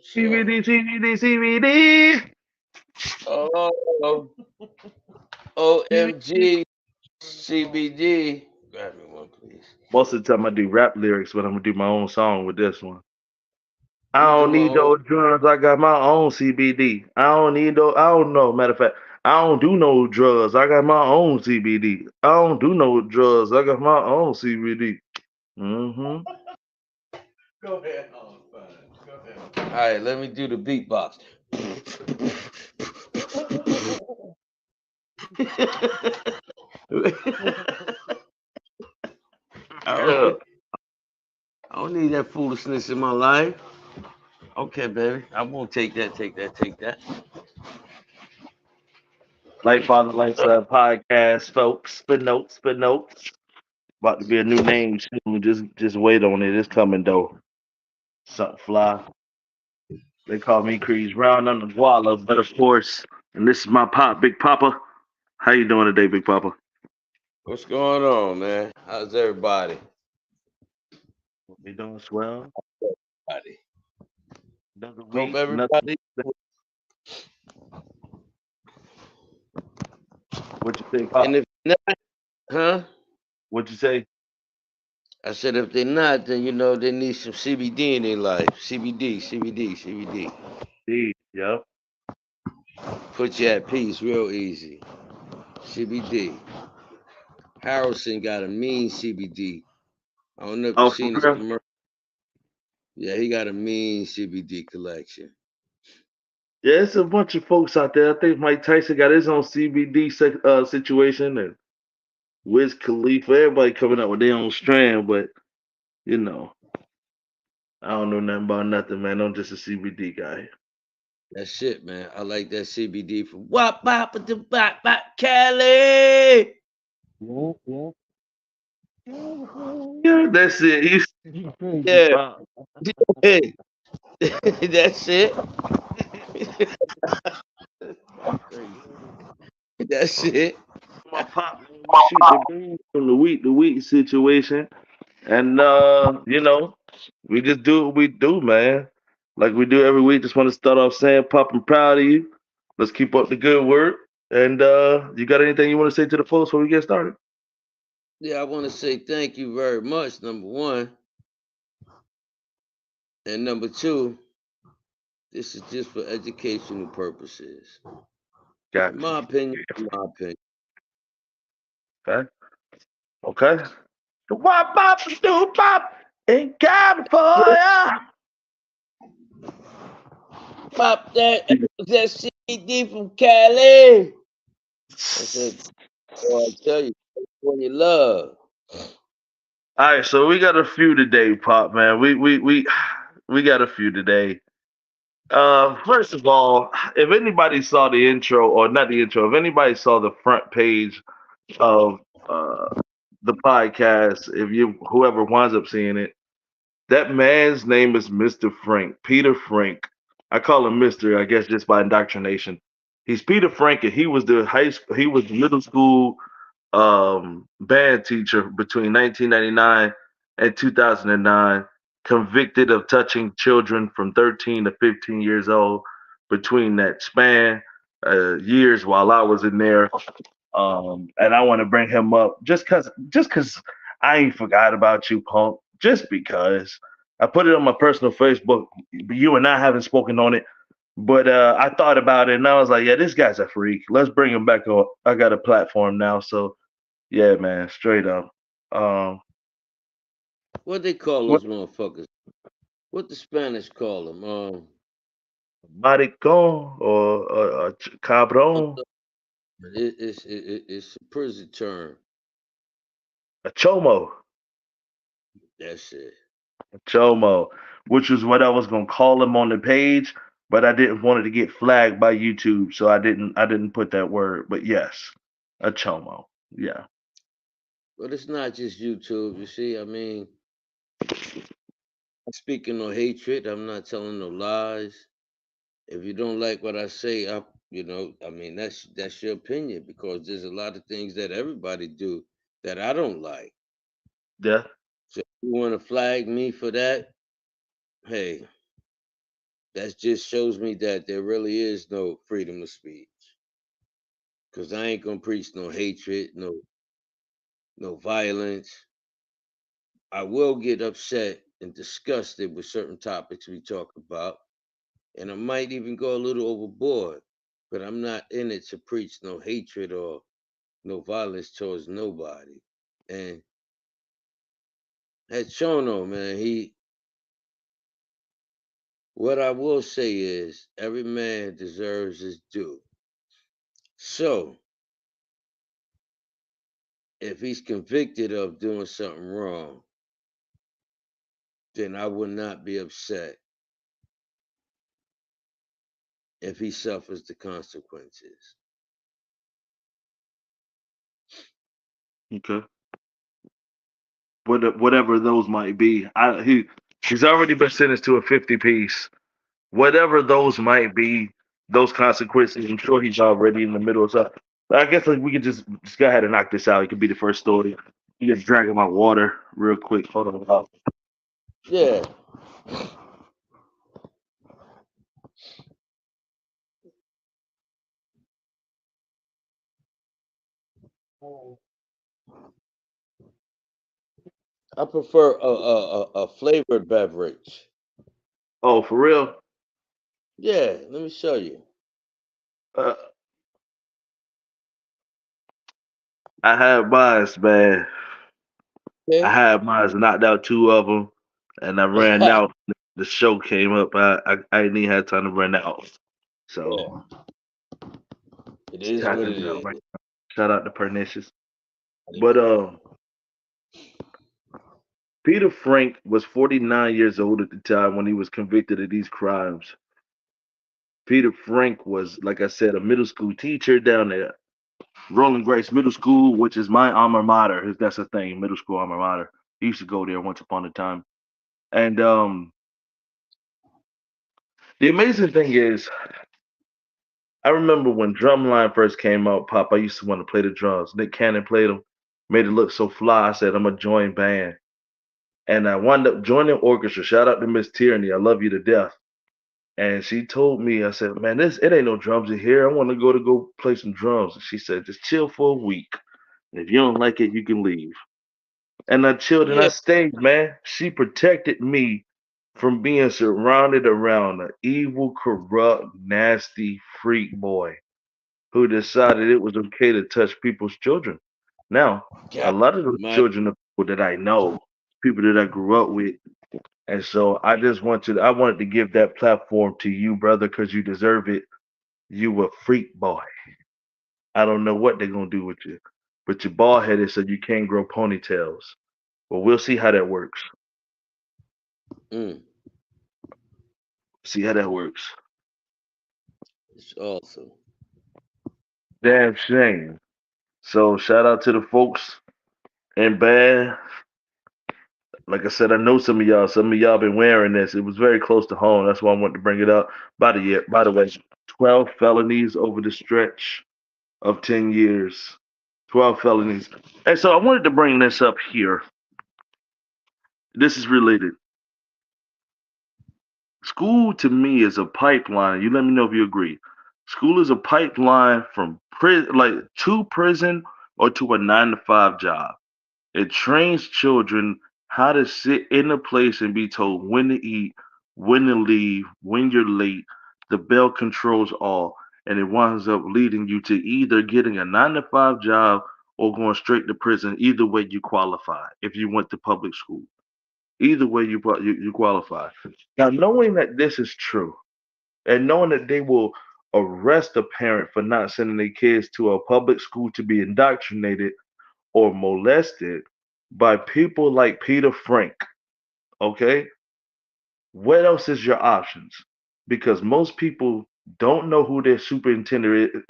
So, CBD, CBD, CBD. oh, OMG, CBD. Grab me one, please. Most of the time I do rap lyrics, but I'm gonna do my own song with this one. I You don't do a need whole. those drugs. I got my own CBD. I don't need those. I don't know. Matter of fact, I don't do no drugs. I got my own CBD. I don't do no drugs. I got my own CBD. Mm-hmm. Go ahead, fine. Go All right, let me do the beatbox. I Yeah. don't, I don't need that foolishness in my life. Okay, baby. I won't take that, take that, take that. Light Father Lifestyle Podcast, folks. Spin notes, spin notes. About to be a new name soon. Just wait on it. It's coming though. Something fly. They call me Crease Brown on the Guala, but of course, and this is my pop, Big Papa. How you doing today, Big Papa? What's going on, man? How's everybody? You doing swell? Everybody. Another Hope week, another. everybody. What you say, And Pop? if not, huh? What you say? I said if they're not, then they need some CBD in their life. CBD, CBD, CBD. Yep. Put you at peace real easy. CBD. Harrelson got a mean CBD. I don't know if Oh, you've for seen his real? commercial. Yeah, he got a mean CBD collection. Yeah, it's a bunch of folks out there. I think Mike Tyson got his own CBD situation, and Wiz Khalifa. Everybody coming up with their own strand, but you know, I don't know nothing about nothing, man. I'm just a CBD guy. That shit, man. I like that CBD from Wop Bop the Bop Bop Cali. Yeah, yeah. Yeah, that's it. You crazy, Yeah, Pop. hey, that's it. You crazy. That's it. My pop, man, we shoot the breeze from the week situation, and we just do what we do, man. Like we do every week. Just want to start off saying, Pop, I'm proud of you. Let's keep up the good work. And you got anything you want to say to the folks before we get started? Yeah, I want to say thank you very much, number one. And number two, this is just for educational purposes. In Got you. my opinion, in my opinion. Okay. Okay. Wop, bop, do pop in California. Pop that CBD from Cali. That's it. Boy, I tell you, when you love. All right, so we got a few today, Pop man. We got a few today. First of all, if anybody saw the intro or not the intro, if anybody saw the front page of the podcast, if you whoever winds up seeing it, that man's name is Mr. Frank, Peter Frank. I call him Mr. I guess just by indoctrination. He's Peter Frank, and he was the he was the middle school band teacher between 1999 and 2009, convicted of touching children from 13 to 15 years old between that span years while I was in there. And I want to bring him up just cause I ain't forgot about you, punk. Just because I put it on my personal Facebook. You and I haven't spoken on it, but I thought about it and I was like, yeah, this guy's a freak. Let's bring him back on. I got a platform now, so yeah, man, straight up. Um, What they call what those motherfuckers? What the Spanish call them? maricon or cabron, It's a prison term. a chomo, That's it. a chomo, which was what I was gonna call him on the page, but I didn't want it to get flagged by YouTube, so I didn't put that word. But yes, a chomo. Yeah, But it's not just YouTube. You see, I mean, I'm speaking no hatred. I'm not telling no lies. If you don't like what I say, I mean, that's your opinion because there's a lot of things that everybody do that I don't like. yeah. So if you want to flag me for that, hey, that just shows me that there really is no freedom of speech. Cause I ain't gonna preach no hatred, no violence. I will get upset and disgusted with certain topics we talk about, and I might even go a little overboard. But I'm not in it to preach no hatred or no violence towards nobody. And at Chono, man, what I will say is every man deserves his due. So if he's convicted of doing something wrong, then I would not be upset if he suffers the consequences. Okay. Whatever those might be. He's already been sentenced to a 50 piece. Whatever those might be, those consequences, I'm sure he's already in the middle of something. I guess like we could just go ahead and knock this out. It could be the first story. You just dragging my water real quick. Hold on. Yeah. I prefer a flavored beverage. Oh, for real? Yeah, let me show you. Uh, I had mine, man. I Okay. had mine, knocked out two of them, and I ran Yeah. out. The show came up. I didn't even have time to run out. So It is got what that it down is. right. Shout out to Pernicious. But Peter Frank was 49 years old at the time when he was convicted of these crimes. Peter Frank was, like I said, a middle school teacher down there, Rolling Grace Middle School, which is my alma mater. If that's a thing, middle school alma mater. He used to go there once upon a time. And the amazing thing is, I remember when Drumline first came out, Pop, I used to want to play the drums. Nick Cannon played them, made it look so fly. I said, I'm going to join band. And I wound up joining orchestra. Shout out to Miss Tierney. I love you to death. And she told me, I said, man, it ain't no drums in here. I want to go play some drums. And she said, just chill for a week. And if you don't like it, you can leave. And I chilled and I Yeah. stayed, man. She protected me from being surrounded around an evil, corrupt, nasty freak boy who decided it was okay to touch people's children. Now, a God, lot of those my children are people that I know, people that I grew up with. And so I wanted to give that platform to you, brother, because you deserve it. You a freak boy. I don't know what they're gonna do with you, but you're bald headed, so you can't grow ponytails. Well, we'll see how that works. mm, See how that works. it's awesome. Damn shame. So shout out to the folks in Bad. Like I said, I know some of y'all been wearing this. It was very close to home. That's why I wanted to bring it up. By the way, 12 felonies over the stretch of 10 years. 12 felonies. And so I wanted to bring this up here. This is related. School to me is a pipeline. You let me know if you agree. School is a pipeline from prison, like to prison or to a 9 to 5 job. It trains children how to sit in a place and be told when to eat, when to leave, when you're late. The bell controls all, and it winds up leading you to either getting a 9 to 5 job or going straight to prison. Either way, you qualify if you went to public school. Either way, you qualify. Now, knowing that this is true, and knowing that they will arrest a parent for not sending their kids to a public school to be indoctrinated or molested by people like Peter Frank, okay? What else is your options? Because most people don't know who their superintendent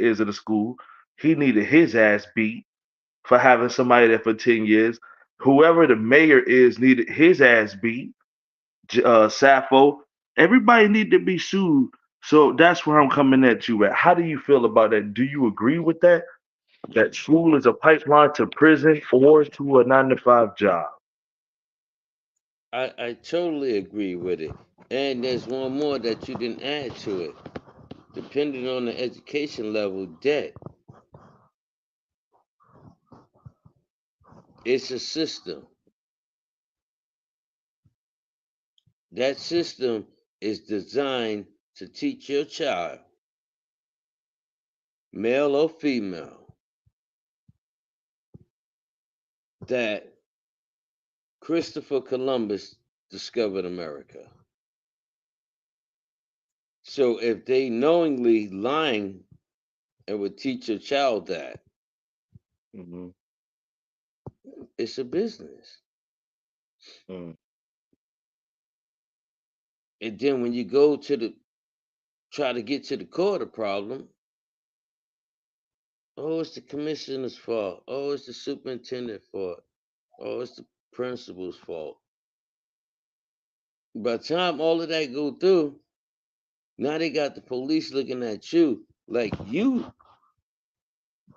is at the school. He needed his ass beat for having somebody there for 10 years. Whoever the mayor is needed his ass beat. Sappho. Everybody need to be sued. So that's where I'm coming at you at. How do you feel about that? Do you agree with that? That school is a pipeline to prison or to a 9 to 5 job? I totally agree with it. And there's one more that you didn't add to it. Depending on the education level, debt. It's a system. That system is designed to teach your child, male or female, that Christopher Columbus discovered America. So if they knowingly lying and would teach your child that, Mm-hmm. it's a business. Mm. And then when you go to the try to get to the core of the problem, oh, it's the commissioner's fault. Oh, it's the superintendent's fault. Oh, it's the principal's fault. By the time all of that go through, now they got the police looking at you like you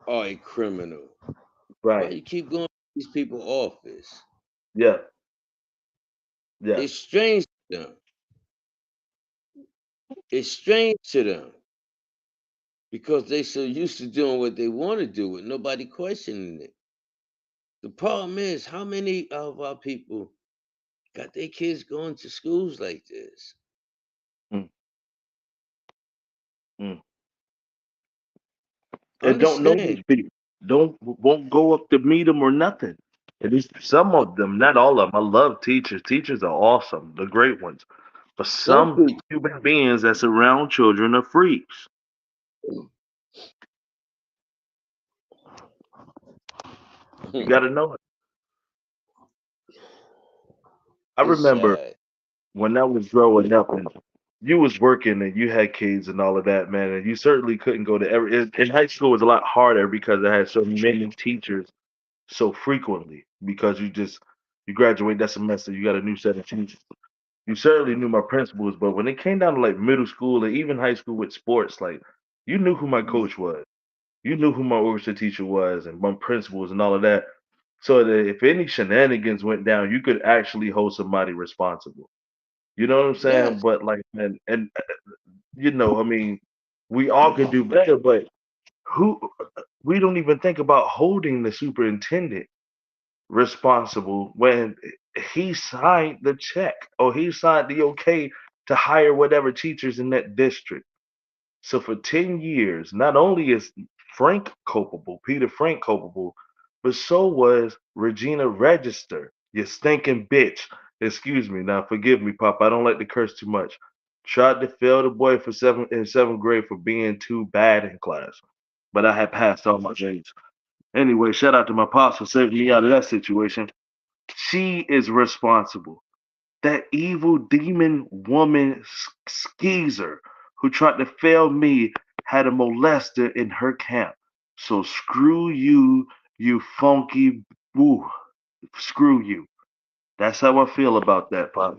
are a criminal. Why Right. you keep going to these people's office? Yeah. Yeah. It's strange to them. It's strange to them because they so used to doing what they want to do with nobody questioning it. The problem is how many of our people got their kids going to schools like this? Mm. Mm. And don't know these Understand? people. Don't won't go up to meet them or nothing. At least some of them, not all of them. I love teachers. Teachers are awesome. The great ones. But Some some human beings that's around children are freaks. You people. got to know it. I It's remember sad. when I was growing up and you was working and you had kids and all of that, man, and you certainly couldn't go to every in high school it was a lot harder because I had so many teachers so frequently because you graduate that semester, you got a new set of teachers. You certainly knew my principals, but when it came down to like middle school and even high school with sports, like you knew who my coach was. You knew who my orchestra teacher was and my principals and all of that. So that if any shenanigans went down, you could actually hold somebody responsible. You know what I'm saying? Yes. But like, and you know, I mean, we all could do better, but who we don't even think about holding the superintendent responsible when he signed the check or he signed the okay to hire whatever teachers in that district. So for 10 years, not only is Frank culpable, Peter Frank culpable, but so was Regina Register, you stinking bitch. Excuse me. Now forgive me, Pop. I don't like to curse too much. Tried to fail the boy for seventh grade for being too bad in class. But I had passed all my grades. Anyway, shout out to my pops for saving me out of that situation. She is responsible. That evil demon woman skeezer who tried to fail me had a molester in her camp. So screw you, you funky woo. Screw you. That's how I feel about that, Pop.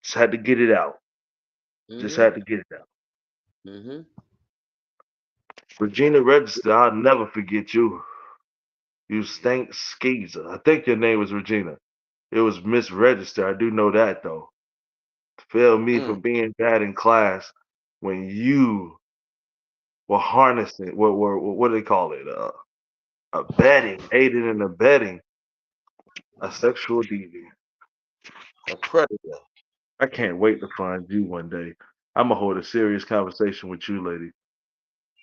Just had to get it out. Just Mm-hmm. had to get it out. Mm-hmm. Regina Register, I'll never forget you. You stank skeezer. I think your name was Regina. It was Miss Register. I do know that though. Failed me for Mm. being bad in class when you were harnessing what do they call it? Abetting, aiding and abetting a sexual deviant. A predator. I can't wait to find you one day. I'm gonna hold a serious conversation with you, lady.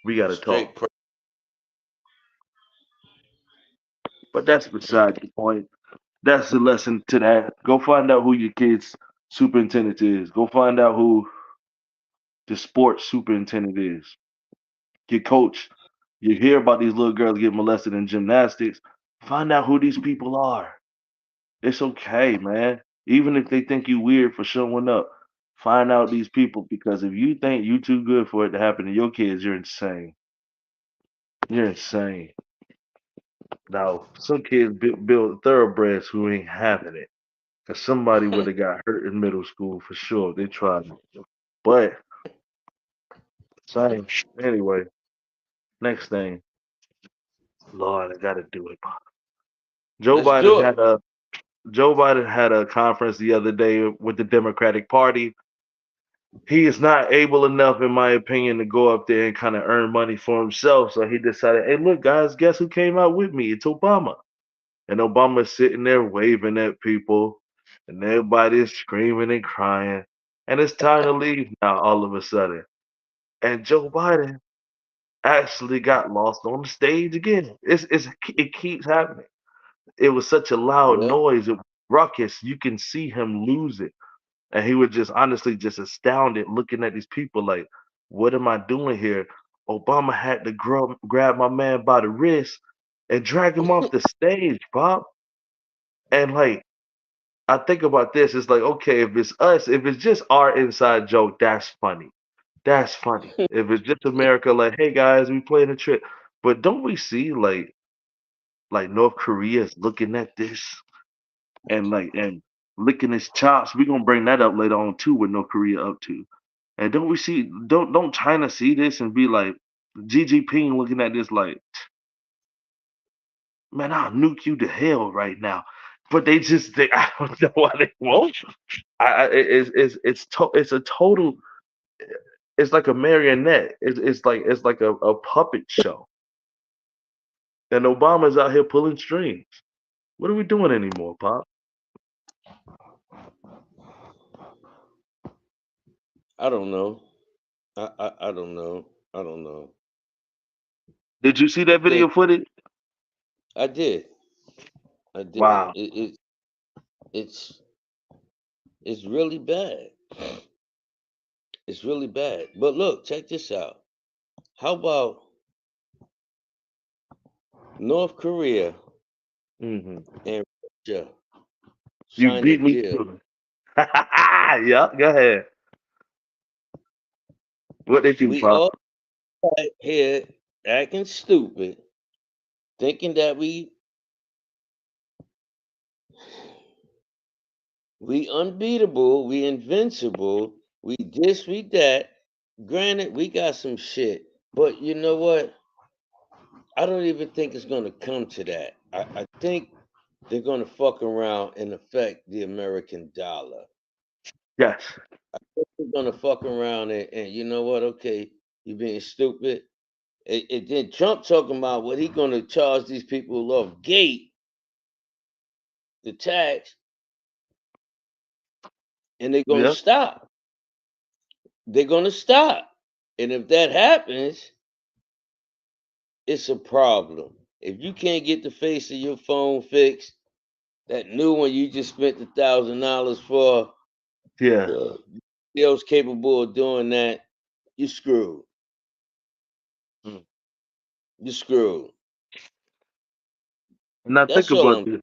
We gotta Straight talk. predator. But that's beside the point. That's the lesson to that. Go find out who your kid's superintendent is. Go find out who the sports superintendent is. Your coach. You hear about these little girls getting molested in gymnastics. Find out who these people are. It's okay, man. Even if they think you weird for showing up, find out these people because if you think you too good for it to happen to your kids, you're insane. You're insane. Now, some kids build thoroughbreds who ain't having it. Cause somebody would have got hurt in middle school for sure. They tried. But same. Anyway, next thing. Lord, I gotta do it. Joe Let's Biden do it. had a Joe Biden had a conference the other day with the Democratic Party. He is not able enough, in my opinion, to go up there and kind of earn money for himself. So he decided, hey, look, guys, guess who came out with me? It's Obama. And Obama's sitting there waving at people, and everybody's screaming and crying. And it's time to leave now, all of a sudden. And Joe Biden actually got lost on the stage again. It keeps happening. It was such a loud Yeah. noise, it was ruckus. You can see him lose it. And he was just honestly just astounded looking at these people like, what am I doing here? Obama had to grab my man by the wrist and drag him off the stage, Bob. And like, I think about this, it's like, okay, if it's us, if it's just our inside joke, that's funny. That's funny. If it's just America, like, hey guys, we playing a trick. But don't we see like North Korea is looking at this and licking his chops? We're gonna bring that up later on too, what North Korea up to. And don't China see this and be like Xi Jinping looking at this like, man, I'll nuke you to hell right now. But I don't know why they won't. It's a total. It's like a marionette. It's like a puppet show. And Obama's out here pulling strings. What are we doing anymore, Pop? I don't know. I don't know. I don't know. Did you see I that video think footage? I did. I did. Wow. It's it's really bad. It's really bad. But look, check this out. How about North Korea Hmm. and Russia You signed a beat me deal? to it. Yeah, go ahead. What they do, We Pop? all right here acting stupid, thinking that we unbeatable, we invincible, we this, we that. Granted, we got some shit, but you know what? I don't even think it's gonna come to that. I think they're gonna fuck around and affect the American dollar. Yes. They're gonna fuck around and you know what? Okay, you being stupid. And then Trump talking about what he gonna charge these people off gate, the tax, and they're gonna Yeah. stop. They're gonna stop. And if that happens, it's a problem. If you can't get the face of your phone fixed, that new one you just spent $1,000 for, Yeah. else capable of doing that, you screwed. Mm. You screwed. Now think That's all about I'm. this.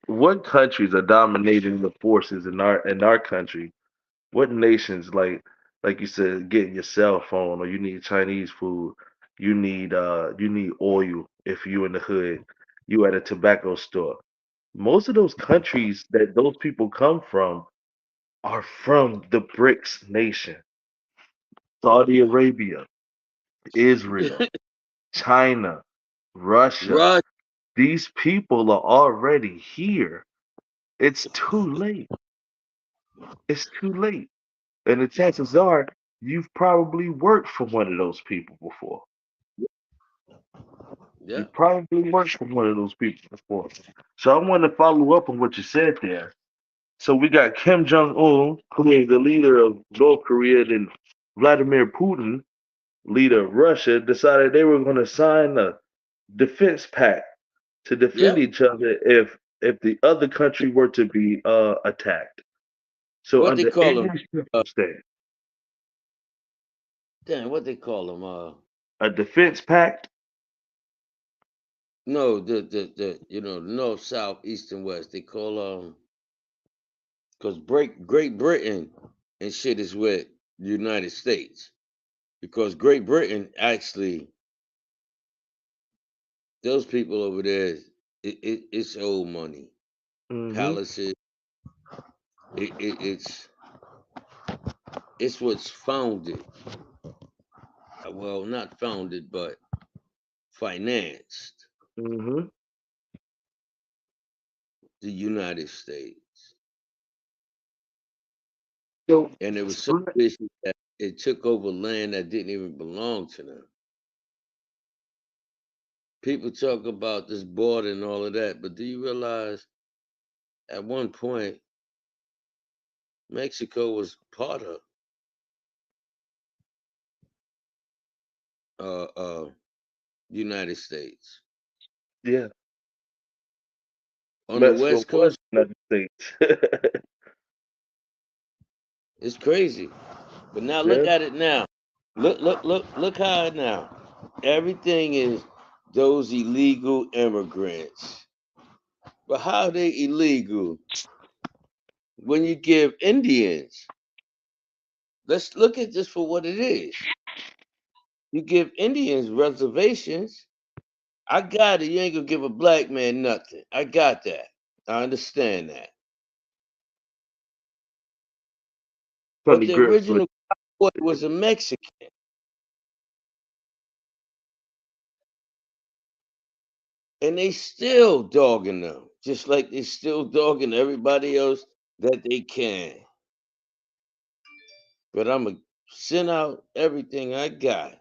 What countries are dominating the forces in our country? What nations like you said, getting your cell phone or you need Chinese food, you need oil if you in the hood, you at a tobacco store. Most of those countries that those people come from are from the BRICS nation. Saudi Arabia, Israel, China, Russia. Rush. These people are already here. It's too late. It's too late. And the chances are you've probably worked for one of those people before. You Yeah. probably worked for one of those people before. So I want to follow up on what you said there. So we got Kim Jong Un, who is the leader of North Korea, and Vladimir Putin, leader of Russia, decided they were going to sign a defense pact to defend Yep. each other if the other country were to be attacked. So What they under call them? any circumstance, Damn, what they call them? a defense pact. No, the north, south, east, and west. They call because break Great Britain and shit is with the United States because Great Britain actually those people over there, it's old money, Hmm. palaces. It's what's founded. Well, not founded, but financed. Hmm. the United States. So, And it was so vicious that it took over land that didn't even belong to them. People talk about this border and all of that, but do you realize at one point Mexico was part of uh, uh, United States. yeah, On the Mexico West was Coast, United States. it's crazy. But now Yeah, look at it now. Look how it now. Everything is those illegal immigrants. But how are they illegal? When you give Indians, let's look at this for what it is. You give Indians reservations. I got it. You ain't gonna give a black man nothing. I got that. I understand that. come But to the grips with. original cowboy was a Mexican. And they still dogging them, just like they still dogging everybody else that they can. But I'm gonna send out everything I got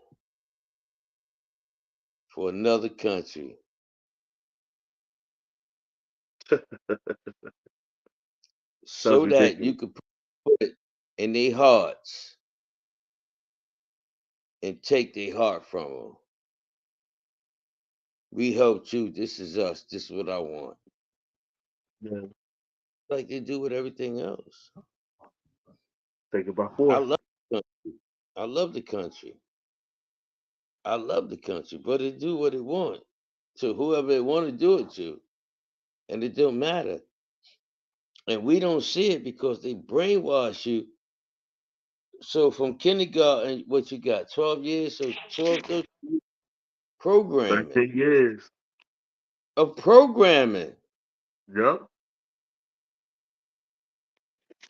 for another country Sounds so that you ridiculous. could put it in their hearts and take their heart from them. We helped you. This is us. This is what I want. Yeah, Like they do with everything else. take it by I force. love the country. I love the country. I love the country, but it do what it want to whoever it want to do it to, and it don't matter. And we don't see it because they brainwash you. So from kindergarten, what you got, 12 years, so 12, 13 programming 13 years. of programming. Yep.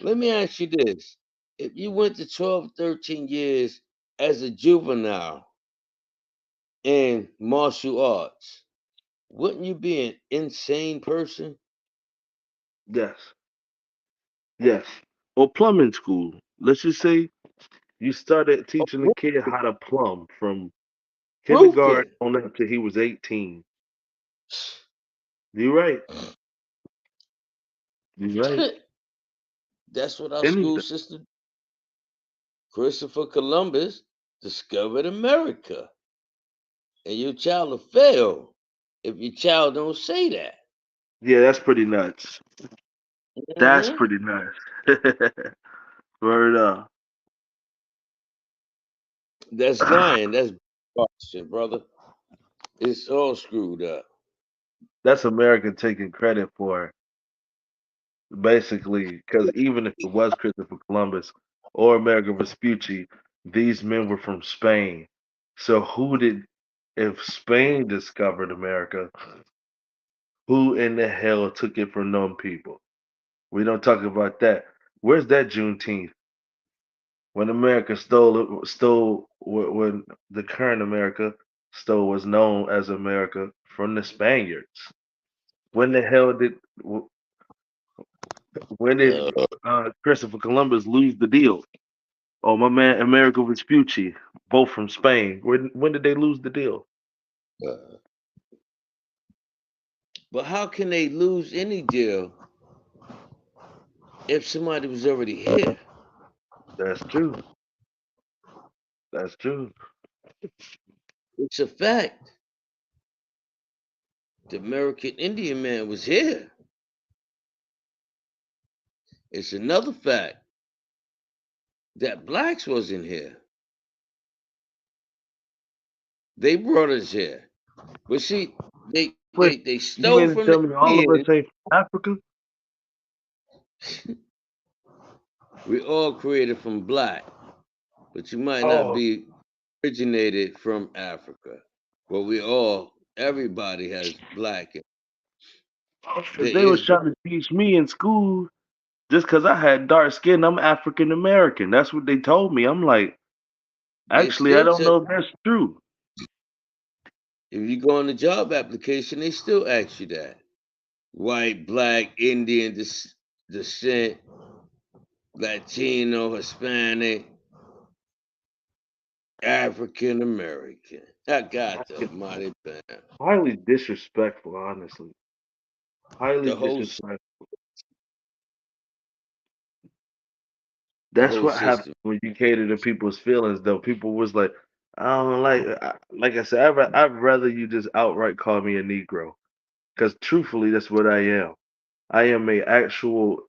Let me ask you this. If you went to 12, 13 years as a juvenile in martial arts, wouldn't you be an insane person? Yes. Yes. Or plumbing school. Let's just say you started teaching a kid how to plumb from kindergarten Roofing. on up till he was 18. You're right. You're right. That's what our school Anything. system, Christopher Columbus discovered America. And your child will fail if your child don't say that. Yeah, that's pretty nuts. That's Hmm. pretty nuts. Word up. That's lying. That's bullshit, brother. It's all screwed up. That's America taking credit for basically, because even if it was Christopher Columbus or Amerigo Vespucci, these men were from Spain. So if Spain discovered America, who in the hell took it from them people? We don't talk about that. Where's that Juneteenth? When America when the current America stole was known as America from the Spaniards. When the hell when did Uh, Christopher Columbus lose the deal? Oh, my man, Amerigo Vespucci, both from Spain. When did they lose the deal? uh, but how can they lose any deal if somebody was already here? That's true. That's true. It's a fact. The American Indian man was here. It's another fact that blacks wasn't here. They brought us here. But see, they Wait, they they you stole mean to from tell the me all of us Indians. ain't from Africa? We all created from black, but you might not Oh, be originated from Africa. But we all, everybody has black. because There they was is trying to teach me in school just because I had dark skin, I'm African American. That's what they told me. I'm like, they actually, I still don't tell know if that's true. if you go on the job application, they still ask you that. white, black, Indian descent, Latino, Hispanic, African American. I got the mighty band. Highly disrespectful, honestly. Highly The whole disrespectful. the That's whole what happens system. when you cater to people's feelings, though. People was like, I don't like I said, I'd rather you just outright call me a Negro. Because truthfully, that's what I am. I am a actual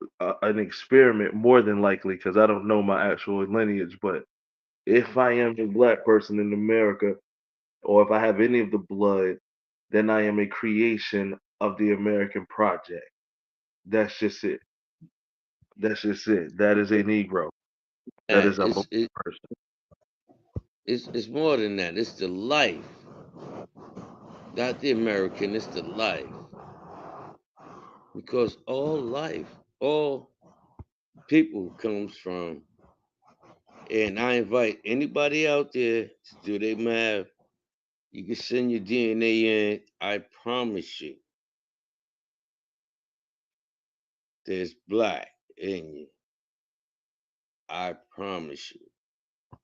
an experiment more than likely because I don't know my actual lineage. But if I am a black person in America, or if I have any of the blood, then I am a creation of the American project. That's just it. That's just it. That is a Negro. That And is a black person. it's more than that. It's the life, not the American. It's the life, because all life, all people comes from. And I invite anybody out there to do their math. You can send your DNA in. I promise you, there's black in you. I promise you.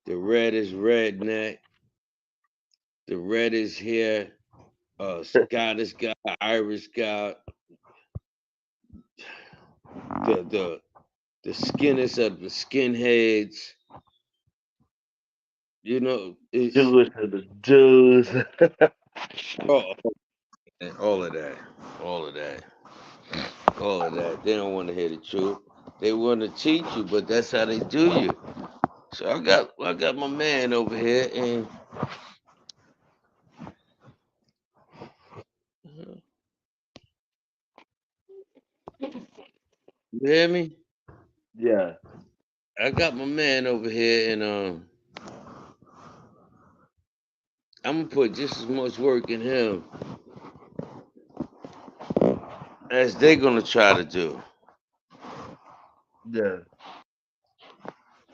The red is redneck. The red is here. Scottish guy, Irish guy. The skinners of the skinheads. You know, it's Jewish to the Jews. all, all of that. All of that. All of that. They don't want to hear the truth. They want to teach you, but that's how they do you. So I got my man over here, and you hear me? Yeah. I got my man over here, and I'm gonna put just as much work in him as they gonna try to do. Yeah.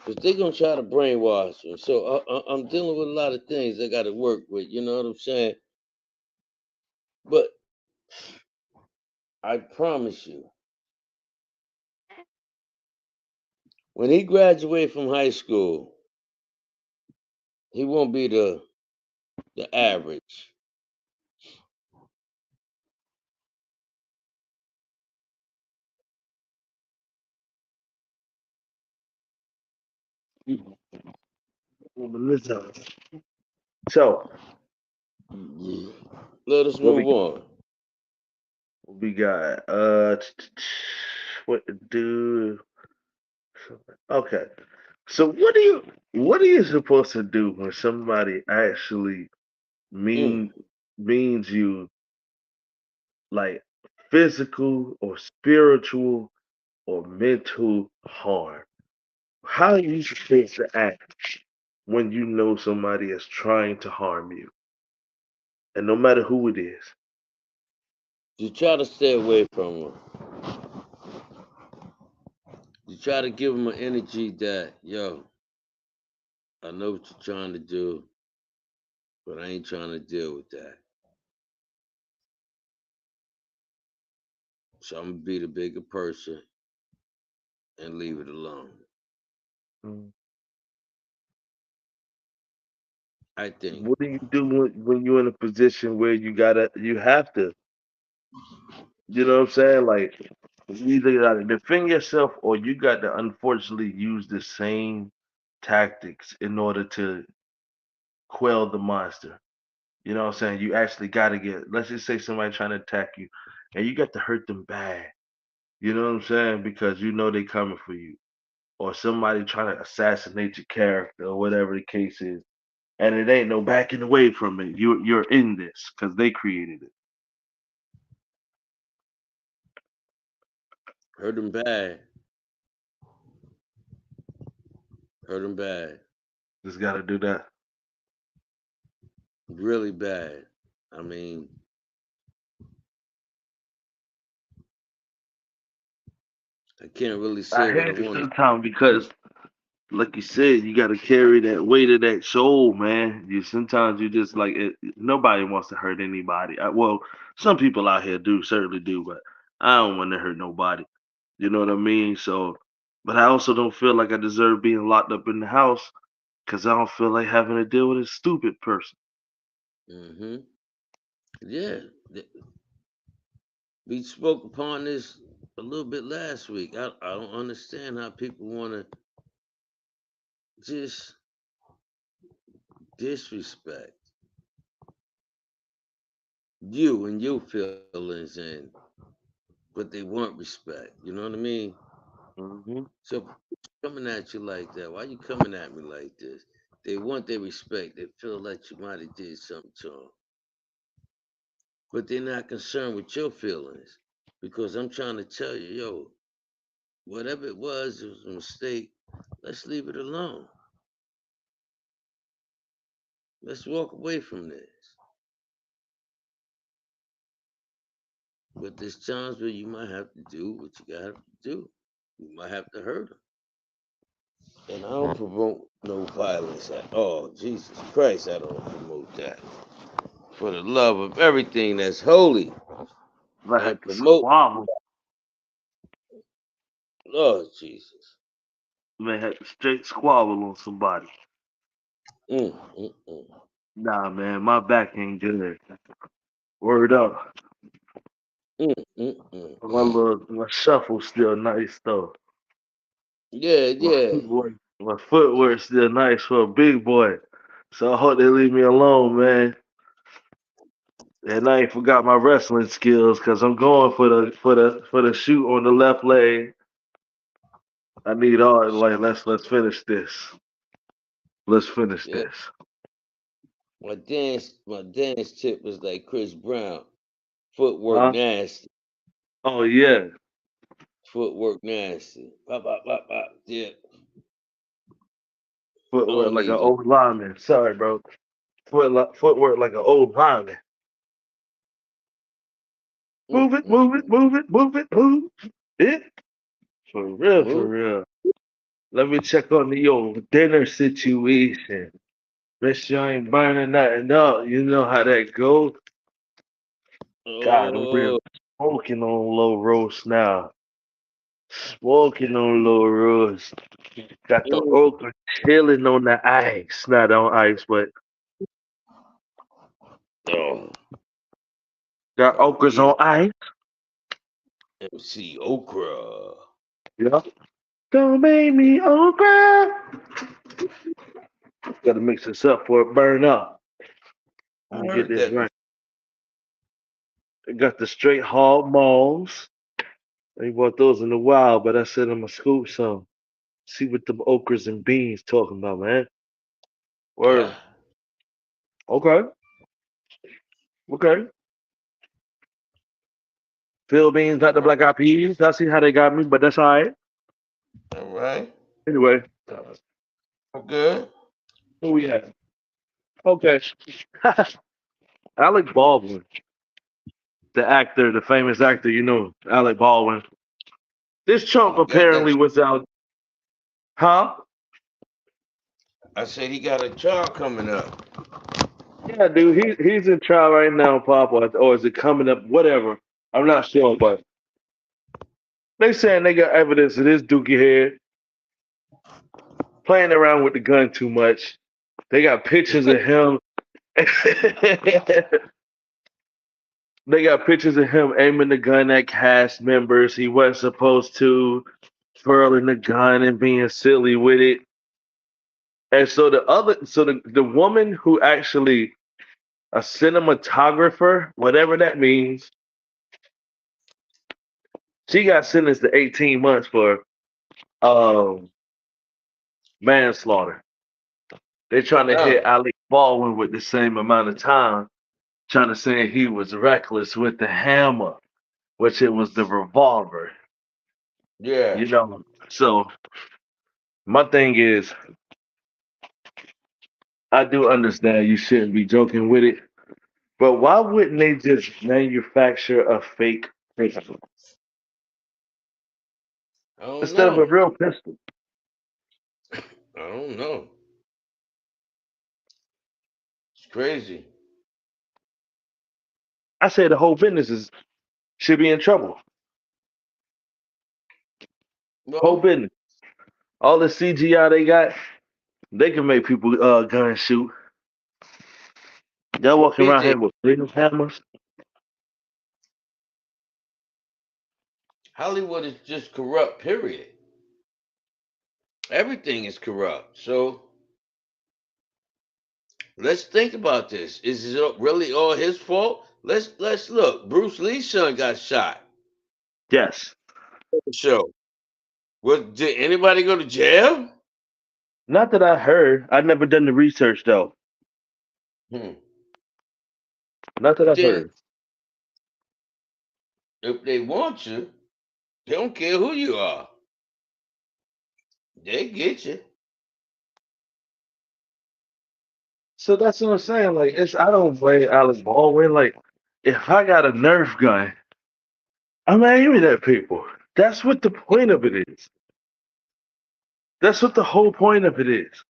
Cause they gonna try to brainwash me. So I'm dealing with a lot of things I got to work with. You know what I'm saying? But I promise you, when he graduates from high school, he won't be the average. Well, listen. So, Yeah. Let us what move on. we got? What to do? Okay. So, what are you supposed to do when somebody actually Mm. mean means you like physical or spiritual or mental harm? How are you supposed to act when you know somebody is trying to harm you, and no matter who it is? You try to stay away from him. You try to give him an energy that, yo, I know what you're trying to do, but I ain't trying to deal with that. So I'm gonna be the bigger person and leave it alone. Mm. I think. What do you do when you're in a position where you have to, you know what I'm saying? Like you either gotta defend yourself or you got to unfortunately use the same tactics in order to quell the monster. You know what I'm saying? You actually gotta get, let's just say somebody trying to attack you and you got to hurt them bad. You know what I'm saying? Because you know they coming for you. Or somebody trying to assassinate your character or whatever the case is. And it ain't no backing away from it. You're in this because they created it. Hurt him bad. Hurt him bad. Just gotta do that. Really bad. I mean, I can't really say I what I hate it want to. sometimes because, like you said, you got to carry that weight of that soul, man. You sometimes you just like it, nobody wants to hurt anybody. Well, some people out here do certainly do, but I don't want to hurt nobody. You know what I mean? So, but I also don't feel like I deserve being locked up in the house because I don't feel like having to deal with a stupid person. Hmm. Yeah. We spoke upon this a little bit last week. I don't understand how people want to just disrespect you and your feelings, and but they want respect. You know what I mean? Hmm. So coming at you like that, why you coming at me like this? They want their respect. They feel like you might have did something to them, but they're not concerned with your feelings because I'm trying to tell you, yo, whatever it was a mistake. Let's leave it alone. Let's walk away from this. But there's times where you might have to do what you gotta do. You might have to hurt them. And I don't promote no violence at all. Jesus Christ, I don't promote that. For the love of everything that's holy, I I had ain't to promote. squabble. Lord Jesus. Man, had to straight squabble on somebody. Mm, mm, mm, Nah, man, my back ain't good. Word up. mm, mm, mm. My shuffle still nice though. Yeah, My yeah. footwork, my footwork still nice for a big boy. So I hope they leave me alone, man. And I ain't forgot my wrestling skills because I'm going for the shoot on the left leg. I need all like let's finish this. Let's finish Yeah. this. My dance tip was like Chris Brown. Footwork Huh? nasty. Oh yeah. Footwork nasty. Pop, pop, pop, pop. Yeah. I Footwork don't like an need you. old lineman. Sorry, bro. Footwork like an old lineman. Mm, Move it, mm, move it, move it, move it, move it. For real, for move. real. Let me check on the old dinner situation. Make sure I ain't burning nothing up. You know how that goes. God, I'm real Oh, smoking on low roast now. Smoking on low roast. Got the mm, okra chilling on the ice. Not on ice, but oh. got Oh okras yeah. on ice. MC Okra. Yeah. Don't make me okra. Gotta mix this up for it burn up. I Let me get heard this that before. right. I got the straight hog malls. I ain't bought those in a while, but I said I'm gonna scoop some. See what the okras and beans talking about, man. Word. Ah, Okay. Okay. Phil beans, not the black eyed peas. I see how they got me, but that's all right. all right. Anyway, I'm good. who we have? Okay. Alec Baldwin, the actor, the famous actor, Alec Baldwin. This Trump He got that. apparently was out, huh? I said he got a job coming up. Yeah, dude, he's in trial right now, Papa, or is it coming up? Whatever. I'm not sure, but they saying they got evidence of this dookie head playing around with the gun too much. They got pictures of him. They got pictures of him aiming the gun at cast members. He wasn't supposed to, twirling the gun and being silly with it. And so the woman who actually a cinematographer, whatever that means, she got sentenced to 18 months for um manslaughter. They're trying to hit Oh, Alec Baldwin with the same amount of time, trying to say he was reckless with the hammer, which it was the revolver. yeah. You know. So my thing is, I do understand you shouldn't be joking with it, but why wouldn't they just manufacture a fake pistol I don't instead of a know. real pistol? I don't know. It's crazy. I say the whole business should be in trouble. Whole Well, business. All the CGI they got, they can make people gun shoot. Y'all walking around BJ, here with freedom hammers. Hollywood is just corrupt. Period. Everything is corrupt. So let's think about this. Is it really all his fault? Let's look. Bruce Lee's son got shot. Yes. So, did anybody go to jail? Not that I heard. I've never done the research though. Hmm. Not that I've Then, heard. if they want you, they don't care who you are. They get you. So that's what I'm saying. Like, I don't blame Alec Baldwin. Like, if I got a Nerf gun, I'm aiming at people. That's what the point of it is. That's what the whole point of it is.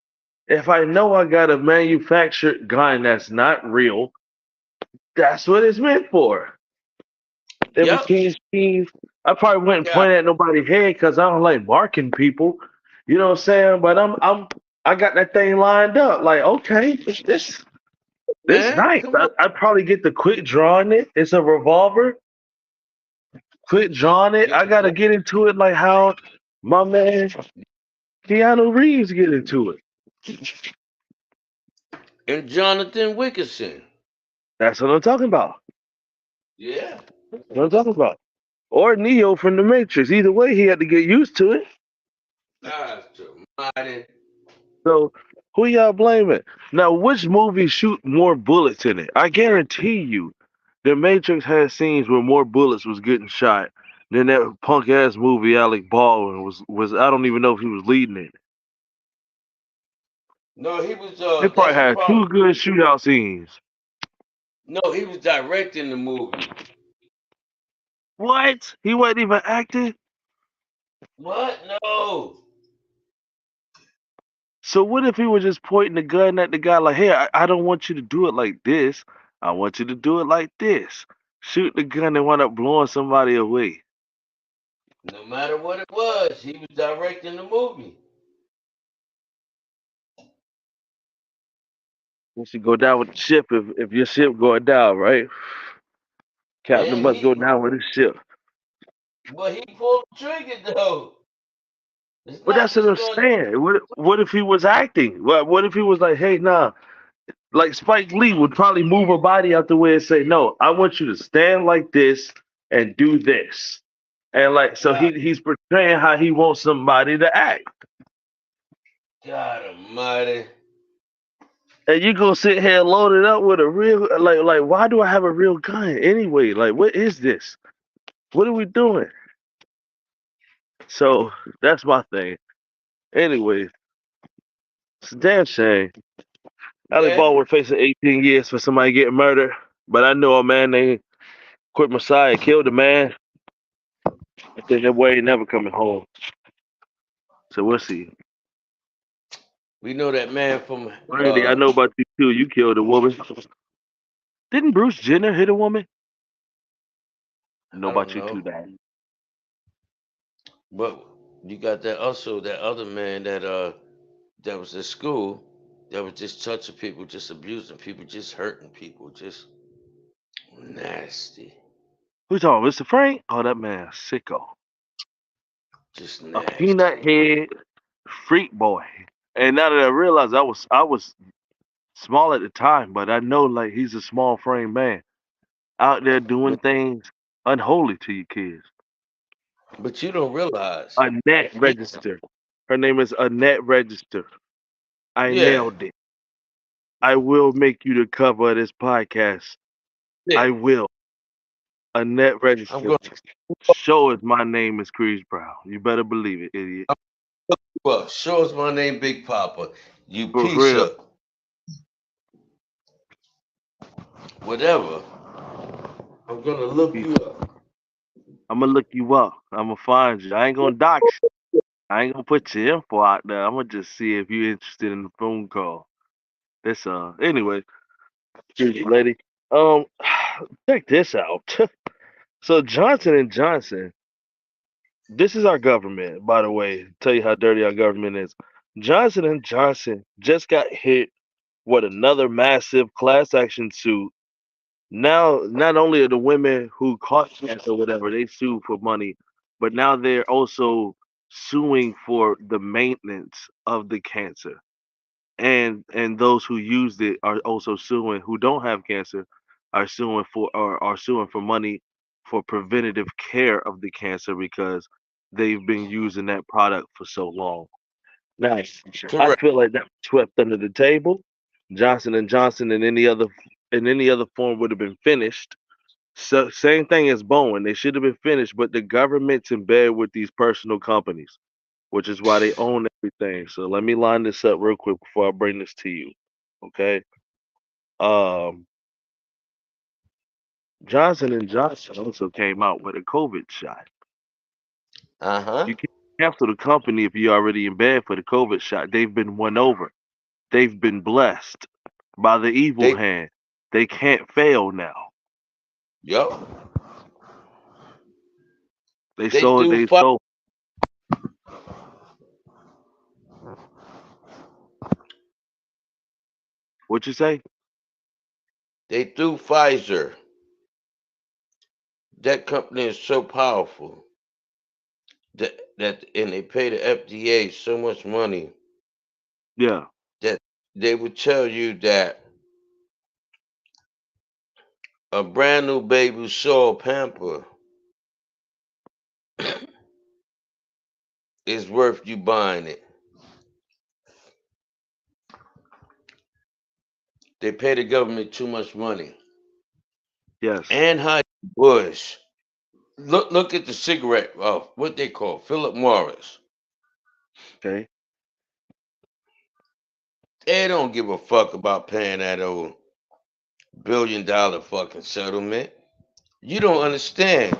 If I know I got a manufactured gun that's not real, that's what it's meant for. If a Yep. king's keys, I probably wouldn't Yeah, point at nobody's head because I don't like marking people. You know what I'm saying? But I got that thing lined up. Like, okay, this man. nice. Come on. I'd probably get the quick drawing it. It's a revolver. Quit drawing it. Get I the gotta fuck. get into it like how my man Keanu Reeves get into it. And Jonathan Wickerson. That's what I'm talking about. Yeah. What I'm talking about. Or Neo from the Matrix. Either way, he had to get used to it. That's mighty. So who y'all blaming? Now, which movie shoot more bullets in it? I guarantee you, the Matrix had scenes where more bullets was getting shot than that punk ass movie Alec Baldwin was. I don't even know if he was leading it. No, he was. They probably That's the had problem. two good shootout scenes. No, he was directing the movie. What? He wasn't even acting. What? No. So what if he was just pointing the gun at the guy like, hey, I don't want you to do it like this. I want you to do it like this. Shoot the gun and wind up blowing somebody away. No matter what it was, he was directing the movie. You should go down with the ship if your ship going down, right? Captain And must go down with his ship. but he pulled the trigger though. It's But not that's what just I'm going. saying. What if he was acting? What if he was like, hey, nah, like Spike Lee would probably move her body out the way and say, no, I want you to stand like this and do this. And like so God, he's portraying how he wants somebody to act. God Almighty. And you gonna sit here and load it up with a real like why do I have a real gun anyway? Like what is this? What are we doing? So that's my thing. Anyway, it's a damn shame. Alec Yeah. Baldwin facing 18 years for somebody getting murdered. But I know a man named Quick Messiah killed a man. I think that boy ain't never coming home. So we'll see. We know that man from. Randy, I know about you too. You killed a woman. Didn't Bruce Jenner hit a woman? I know I about don't you too, know, Dad. but you got that also that other man that was at school that was just touching people, just abusing people, just hurting people, just nasty, Who's talking? Mr. Frank? Oh, that man, sicko. just A nasty. peanut head freak boy. And now that I realize I was small at the time, but I know like he's a small frame man out there doing But things unholy to you kids. but you don't realize. Annette He, Register. Her name is Annette Register. I yeah, nailed it. I will make you the cover of this podcast. yeah. I will. Annette I'm Register. going Show us my name is Chris Brown. You better believe it, idiot. to look you up. Show us my name, Big Papa. You For piece real. of whatever. I'm gonna look you up. I'm gonna look you up. I'm gonna find you. I ain't gonna dox you. I ain't gonna put your info out there. I'm gonna just see if you're interested in the phone call. That's anyway, excuse me, lady. Um check this out. So Johnson and Johnson This is our government, by the way. Tell you how dirty our government is. Johnson and Johnson just got hit with another massive class action suit. Now, not only are the women who caught cancer or whatever, they sue for money, but now they're also suing for the maintenance of the cancer. And those who used it are also suing who don't have cancer are suing for money for preventative care of the cancer because they've been using that product for so long. Now, I Correct. feel like that was swept under the table. Johnson and Johnson in any other form would have been finished. So same thing as Bowen. They should have been finished, but the government's in bed with these personal companies, which is why they own everything. So let me line this up real quick before I bring this to you. Okay. Um, Johnson and Johnson also came out with a COVID shot. Uh-huh. You can't cancel the company if you're already in bed for the COVID shot. They've been won over. They've been blessed by the evil They hand. They can't fail now. yup. They They sold. threw They fi- sold. What you say? they threw Pfizer. That company is so powerful that and they pay the FDA so much money Yeah. that they would tell you that a brand new baby soil pamper is worth you buying it. They pay the government too much money. Yes. Anheuser Busch. Look at the cigarette. What they call Philip Morris. Okay. They don't give a fuck about paying that old $1 billion fucking settlement. You don't understand.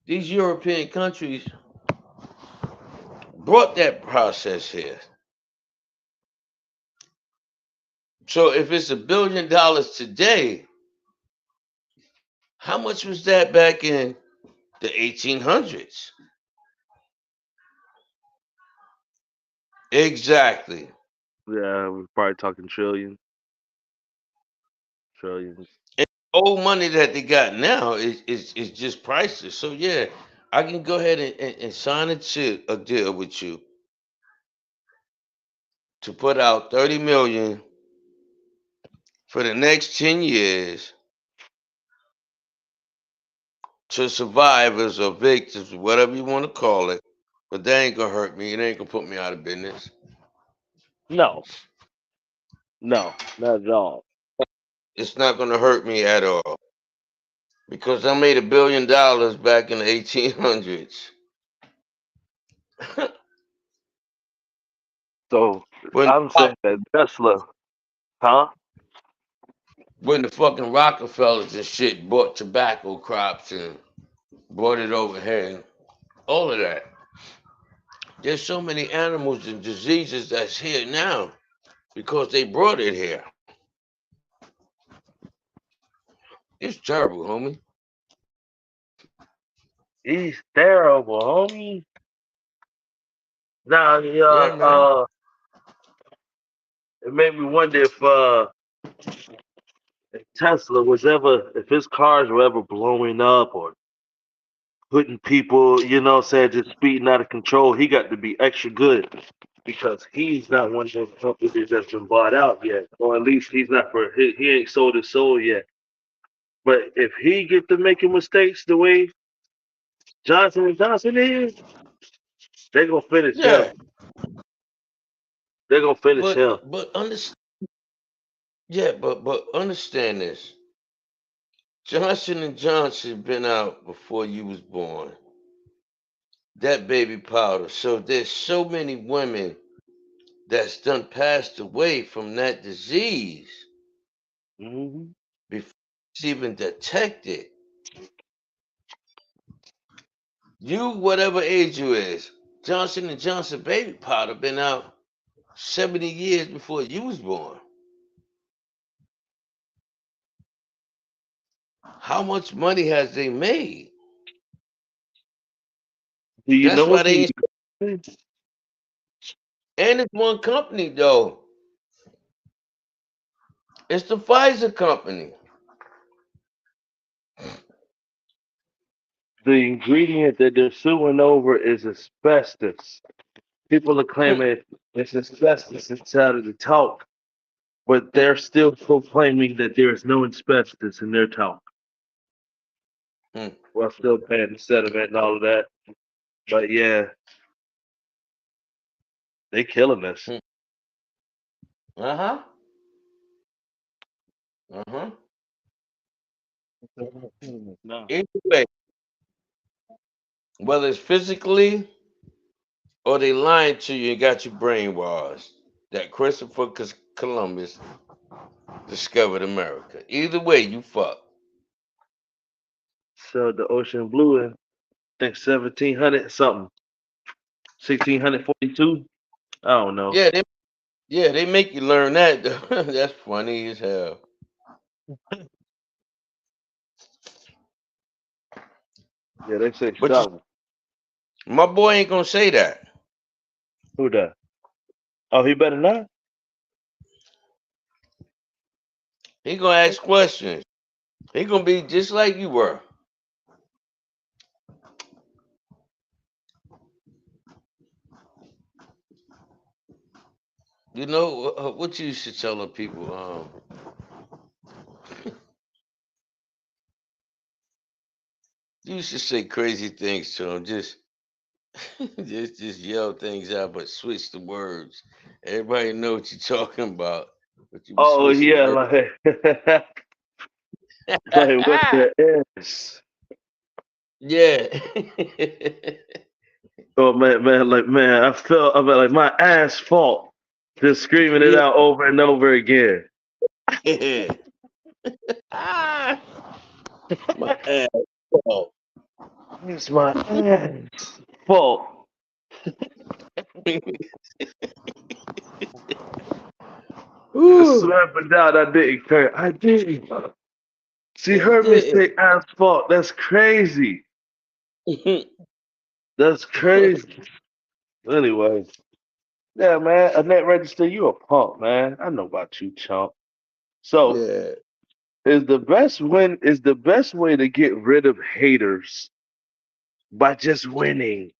These European countries brought that process here. So if it's $1 billion today, how much was that back in the 1800s? Exactly. Yeah. We're probably talking trillions. And old money that they got now is just priceless. So yeah, I can go ahead and sign a deal with you to put out 30 million for the next 10 years to survivors or victims, whatever you want to call it. But that ain't gonna hurt me. It ain't gonna put me out of business. No. No. Not at all. It's not gonna hurt me at all because I made $1 billion back in the 1800s. So when I'm saying that Tesla, huh? when the fucking Rockefellers and shit bought tobacco crops and brought it over here and all of that. There's so many animals and diseases that's here now because they brought it here. It's terrible, homie. He's terrible, homie. Now, Yeah, man. it made me wonder if Tesla was ever, if his cars were ever blowing up or putting people, saying just speeding out of control. He got to be extra good because he's not one of those companies that's been bought out yet, or at least he's not he ain't sold his soul yet. But if he get to making mistakes the way Johnson and Johnson is, they're gonna finish him. Yeah, They're gonna finish but him. but understand. Yeah, but understand this. Johnson and Johnson been out before you was born. That baby powder. So there's so many women that's done passed away from that disease Hmm. before it's even detected. You, whatever age you is, Johnson and Johnson baby powder been out 70 years before you was born. How much money has they made? Do you That's know why what they the ain't. And it's one company though. It's the Pfizer company. ingredient that they're suing over is asbestos? People are Hmm, claiming it's asbestos inside of the talc, but they're still proclaiming that there is no asbestos in their talc hmm, while still paying the sediment and all of that. But yeah, they killing us. hmm. Uh-huh. Uh-huh. No. Anyway, whether it's physically or they lying to you and got you brainwashed that Christopher Columbus discovered America. Either way, you fuck. So the ocean blue in, I think 1700 something, 1642. I don't know. Yeah, they make you learn that. That's funny as hell. Yeah, they say But something. my boy ain't gonna say that. Who that? Oh, he better not. He gonna ask questions. He gonna be just like you were. You know what you should tell the people. You should say crazy things to them. Just just yell things out, but switch the words. Everybody know what you're talking about, but you be Oh switching yeah, words. like like what the is? Yeah. Oh man, like man, I felt like my ass fault just screaming it Yeah. out over and over again. Ah, my ass. Fault. It's my ass fault. I Ooh, swear but doubt I didn't, Kurt. I didn't. She it heard me did. say ass fault. That's crazy. That's crazy. Anyway, yeah, man. Annette Register, you a punk, man. I know about you, chump. So, Yeah. is the best way to get rid of haters by just winning?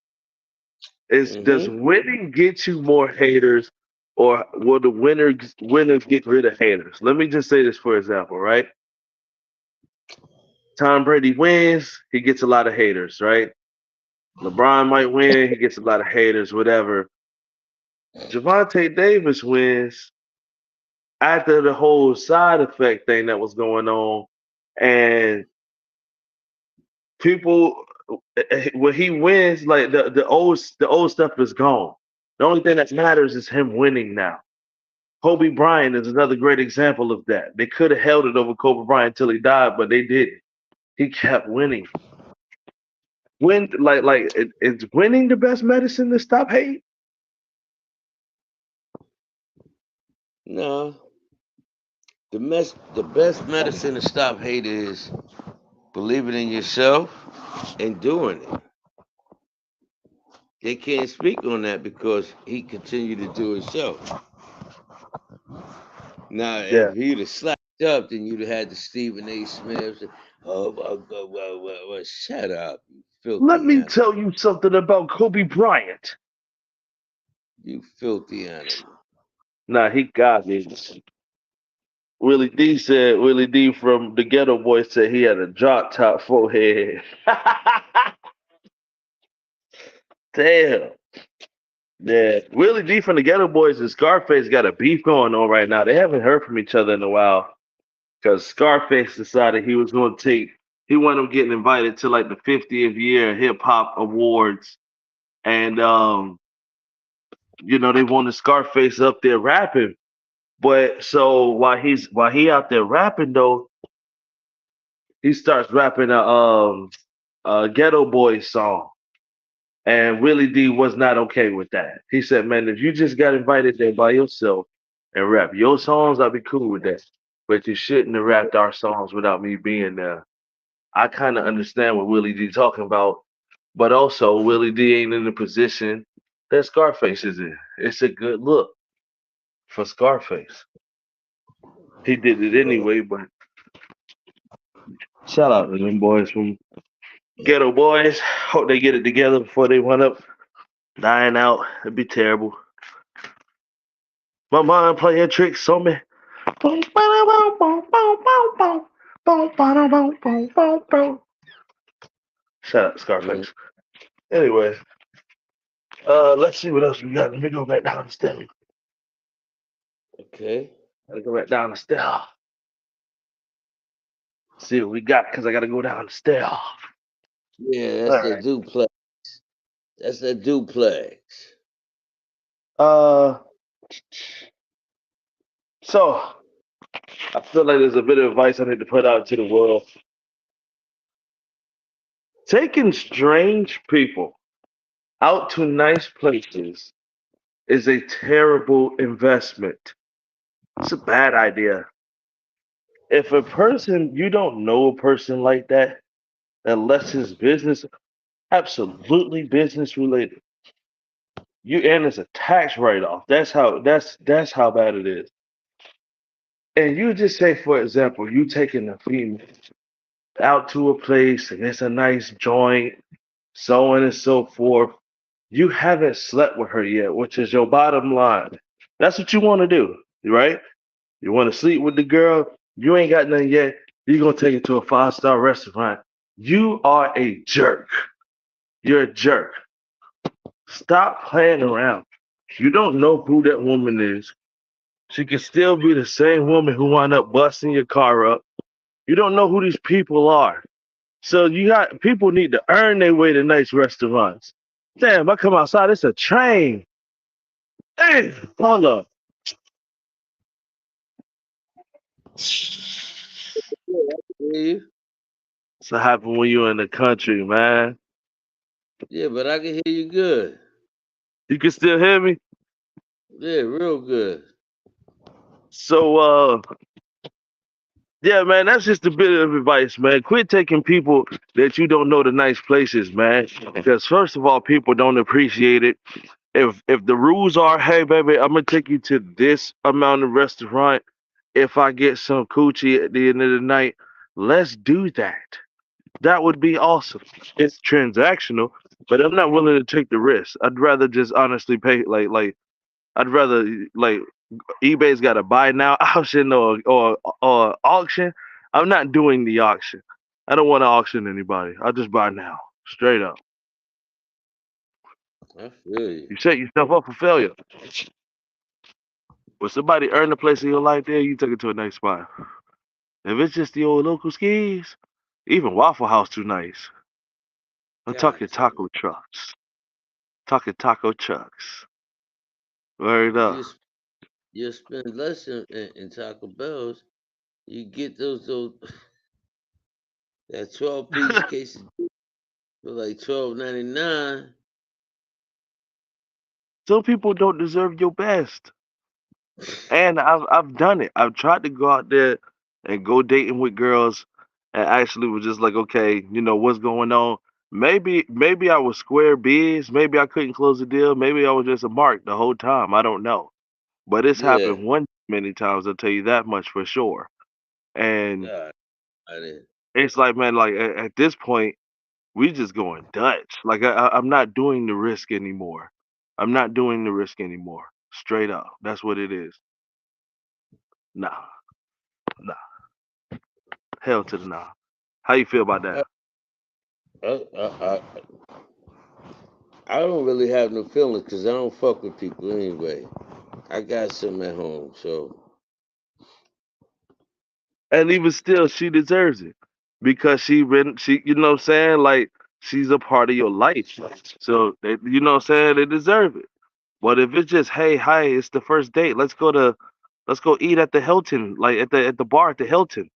Does Hmm. winning get you more haters, or will the winners get rid of haters? Let me just say this for example, right? Tom Brady wins, he gets a lot of haters, right? LeBron might win, he gets a lot of haters, whatever. Javante Davis wins after the whole side effect thing that was going on, and people when he wins, like the old stuff is gone. The only thing that matters is him winning now. Kobe Bryant is another great example of that. They could have held it over Kobe Bryant until he died, but they didn't. He kept winning. Is winning the best medicine to stop hate? No, the best medicine to stop hate is believing in yourself and doing it. They can't speak on that because he continued to do his show. Now, Yeah. if he'd have slapped up, then you'd have had the Stephen A. Smiths. Oh, well, shut up, you Let filthy me animal. tell you something about Kobe Bryant. You filthy animal. Nah, he got me. Willie D from the Ghetto Boys said he had a drop top forehead. Damn. Yeah. Willie D from the Ghetto Boys and Scarface got a beef going on right now. They haven't heard from each other in a while because Scarface decided he was going to he wanted him getting invited to like the 50th year hip hop awards. And, they wanted Scarface up there rapping. But so while he out there rapping though, he starts rapping a Ghetto Boys song. And Willie D was not okay with that. He said, "Man, if you just got invited there by yourself and rap your songs, I'd be cool with that. But you shouldn't have rapped our songs without me being there." I kind of understand what Willie D talking about, but also Willie D ain't in the position that Scarface is in. It's a good look for Scarface. He did it Well, anyway, but shout out to them boys from Ghetto Boys. Hope they get it together before they run up dying out. It'd be terrible. My mind playing tricks on me. Boom, ba-da-boom, boom, boom, boom, boom. Boom, ba-da-boom, boom, boom, boom. Shout out to mm, Scarface. Anyway, let's see what else we got. Let me go back down the stairs. okay. Gotta go back down the stairs. See what we got, because I gotta go down the stairs. Yeah, All that's the right. duplex. That's the duplex. Uh, so I feel like there's a bit of advice I need to put out to the world. Taking strange people out to nice places is a terrible investment. It's a bad idea. If a person, you don't know a person like that, unless it's business, absolutely business related. You and it's a tax write off. That's how bad it is. And you just say, for example, you taking a female out to a place and it's a nice joint, so on and so forth. You haven't slept with her yet, which is your bottom line. That's what you want to do, right? You want to sleep with the girl, you ain't got nothing yet, you're going to take it to a five-star restaurant. You are a jerk. You're a jerk. Stop playing around. You don't know who that woman is. She could still be the same woman who wound up busting your car up. You don't know who these people are. So you got people need to earn their way to nice restaurants. Damn, I come outside, it's a train. Damn, hold up. Yeah, I can hear you. So happen when you're in the country, man. Yeah, but I can hear you good. You can still hear me? Yeah, real good. So yeah, man, that's just a bit of advice, man. Quit taking people that you don't know to nice places, man. Because first of all, people don't appreciate it. If the rules are, hey baby, I'm gonna take you to this amount of restaurant. If I get some coochie at the end of the night, let's do that. That would be awesome. It's transactional, but I'm not willing to take the risk. I'd rather just honestly pay I'd rather like eBay's got a buy now option or auction. I'm not doing the auction. I don't want to auction anybody. I'll just buy now. Straight up. I feel you. You set yourself up for failure. When somebody earned a place in your life there, you take it to a nice spot. If it's just the old local skis, even Waffle House too nice. I'm talking Gotcha. taco trucks. Talking taco trucks. Word You up. s- you spend less in Taco Bell's. You get those that 12-piece cases for like $12.99. Some people don't deserve your best. And I've done it. I've tried to go out there and go dating with girls and actually was just like, okay, you know, what's going on? Maybe I was square biz, maybe I couldn't close the deal, maybe I was just a mark the whole time. I don't know. But it's Yeah. happened one many times, I'll tell you that much for sure. And God, I did. it's like, man, like at this point, we just going Dutch. Like I'm not doing the risk anymore. I'm not doing the risk anymore. Straight up. That's what it is. Nah, nah. Hell to the nah. How you feel about I, that? I don't really have no feelings because I don't fuck with people anyway. I got some at home, so And even still, she deserves it because she, you know what I'm saying? Like she's a part of your life. So they, you know what I'm saying? They deserve it. But if it's just, hey, hi, it's the first date. Let's go eat at the Hilton, like at the bar at the Hilton.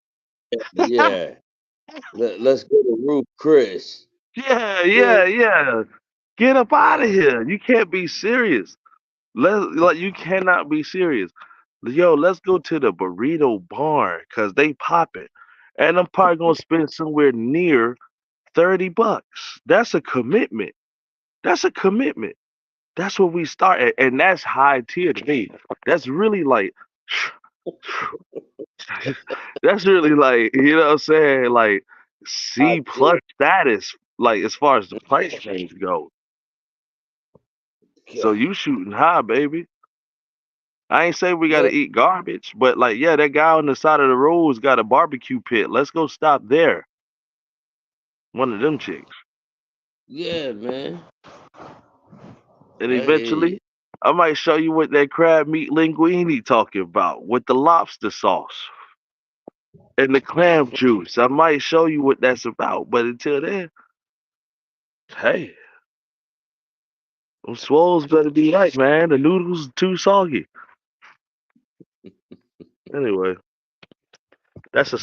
yeah. Let's go to Ruth Chris. Yeah, Man, yeah, yeah. Get up out of here. You can't be serious. You cannot be serious. Yo, let's go to the burrito barn because they pop it. And I'm probably gonna spend somewhere near $30. That's a commitment. That's a commitment. That's what we start at, and that's high tier to me. That's really like, that's really like, you know what I'm saying? Like I C did. plus status, like as far as the price range go. So God. you shooting high, baby. I ain't say we gotta Yeah, eat garbage, but like, yeah, that guy on the side of the road's got a barbecue pit. Let's go stop there. One of them chicks. yeah, man. And I hear you. eventually, I might show you what that crab meat linguine talking about with the lobster sauce and the clam juice. I might show you what that's about. But until then, hey, them swolls better be right, man. The noodles too soggy. Anyway, that's a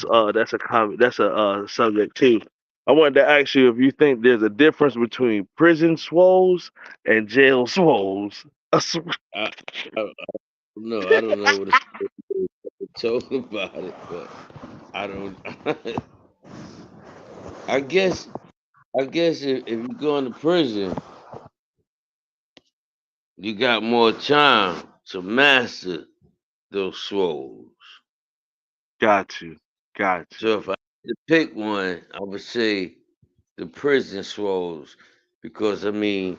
subject too. I wanted to ask you if you think there's a difference between prison swolls and jail swolls. I, I, no, I don't know what it's talking about it, but I don't. I guess, I guess if you go into prison, you got more time to master those souls. Got you, got you. So if I had to pick one, I would say the prison swolls, because I mean,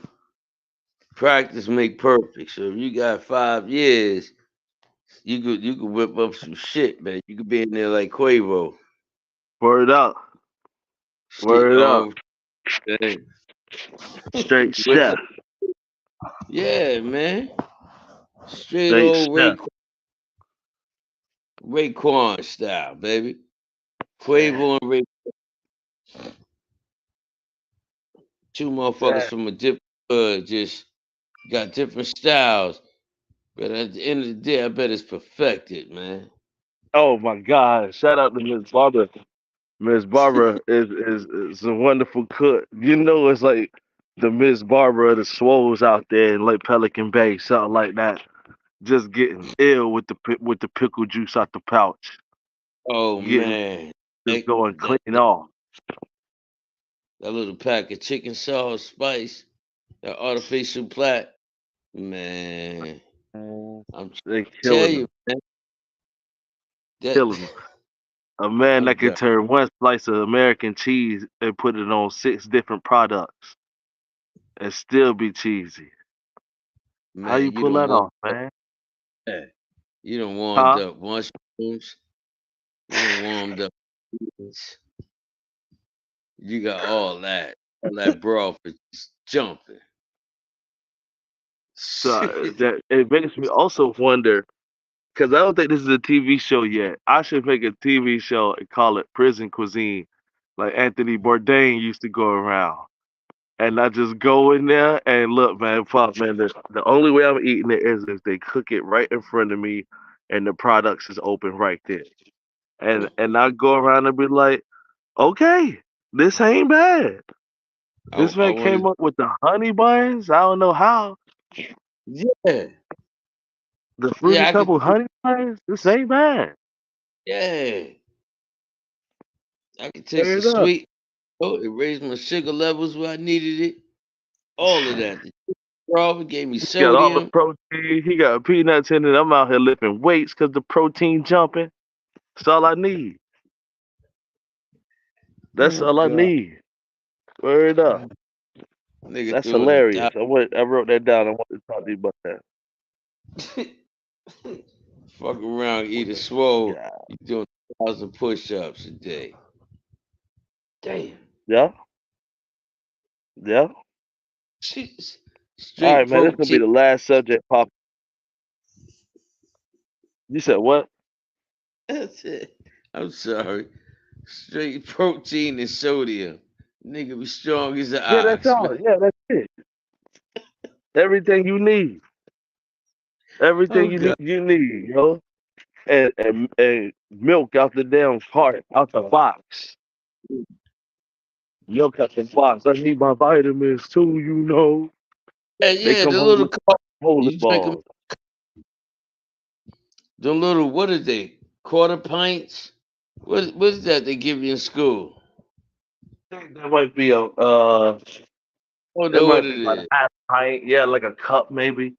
practice make perfect. So if you got 5 years, you could whip up some shit, man. You could be in there like Quavo. Word up, Shit, word up. man. Straight Whip chef, up. Yeah, man. Straight straight old chef. Raekwon style, baby. Man, Quavo and Ray, two motherfuckers man. from a different hood, just got different styles. But at the end of the day, I bet it's perfected, man. Oh my God! Shout out to Miss Barbara. Miss Barbara is a wonderful cook. You know, it's like the Miss Barbara of the Swoles out there in Lake Pelican Bay, something like that. Just getting ill with with the pickle juice out the pouch, Oh getting man, just that going that, clean off. that little pack of chicken sauce spice, that artificial plat, man. Mm. I'm They tell killing you, them, man, that killing them. A man I'm that could done, turn one slice of American cheese and put it on 6 different products and still be cheesy. How you man. You pull don't that warm off, up. man? You don't warmed Huh? up mushrooms. You don't warmed up beans. You got all that broth is just jumping. So that it makes me also wonder because I don't think this is a TV show yet. I should make a TV show and call it Prison Cuisine, like Anthony Bourdain used to go around. And I just go in there and look, man, fuck, man. The only way I'm eating it is if they cook it right in front of me, and the products is open right there. And I go around and be like, okay, this ain't bad. This I man want came up with the honey buns. I don't know how yeah, the fruity yeah. I could, pebble honey buns. This ain't bad. yeah, I could taste the Straight up. sweet. Oh, it raised my sugar levels where I needed it. All of that. The broth gave me Got all the sodium. protein. He got peanuts in it. I'm out here lifting weights because the protein jumping. That's all I need. That's Oh all I God, need. Word up. nigga That's doing a hilarious. I wrote that down. I want to talk to you about that. diet. Fuck around, eat a swole. Yeah. You doing 1,000 push-ups a day. Damn. Yeah. Yeah. All Straight right, man. This gonna be protein. the last subject, Pop. You said what? That's it. I'm sorry. Straight protein and sodium. Nigga be strong as an Yeah, that's ox, man. all. Yeah, that's it. Everything you need. Oh Everything God. you need, yo. And milk out the damn cart, out the box. Milk out the box. I need my vitamins too, you know. Yeah, They yeah, come the home little with cup. holy You drink them, balls. the little, what are they? Quarter pints? What is that they give you in school? think that might be a I don't it know what might be it about a is. half pint. Yeah, like a cup maybe.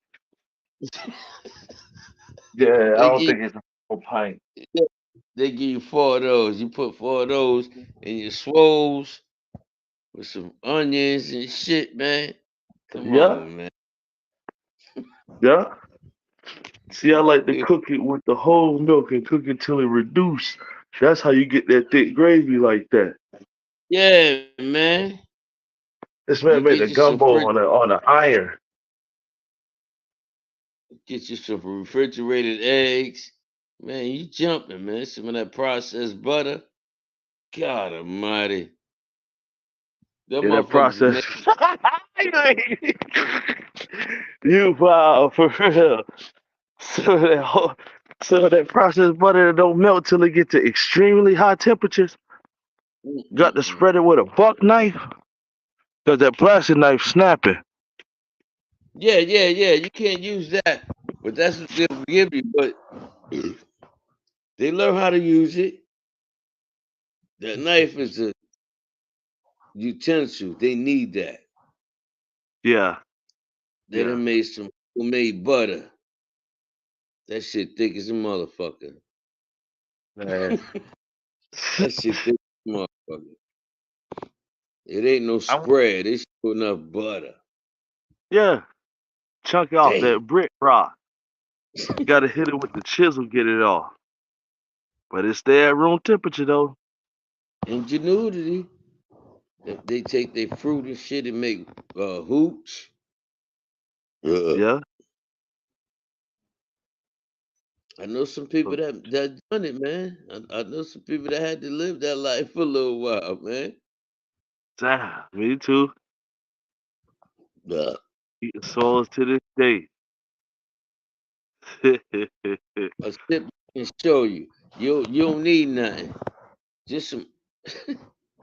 Yeah, I They don't give think it's a full pint. you, they give you 4 of those. You put 4 of those in your swolls with some onions and shit, man. Come Yeah, on, man. yeah. See, I like to cook it with the whole milk and cook it till it reduce. That's how you get that thick gravy like that. Yeah, man. This You man made a get you some gumbo on a iron. get you some refrigerated eggs. Man, you jumping, man. Some of that processed butter. God almighty. Them In that motherfuckers will process. make You wow for real. So that so that processed butter don't melt till it get to extremely high temperatures. Got to Mm-mm-mm. spread it with a buck knife, cause that plastic knife snapping. Yeah, yeah, yeah. You can't use that. But that's what they'll give you. But they learn how to use it. That knife is a utensil. They need that. Yeah, They yeah, done made some homemade butter. That shit thick as a motherfucker. man. That shit thick as a motherfucker. It ain't no I'm, spread. It's sure enough butter. yeah, chunk off Damn. that brick rock. Got to hit it with the chisel, get it off. But it stay at room temperature though. Ingenuity. They take their fruit and shit and make hooch. Yeah, I know some people that done it, man. I know some people that had to live that life for a little while, man. damn, me too. Uh, Eating souls to this day. I sit back and show you. You don't need nothing. Just some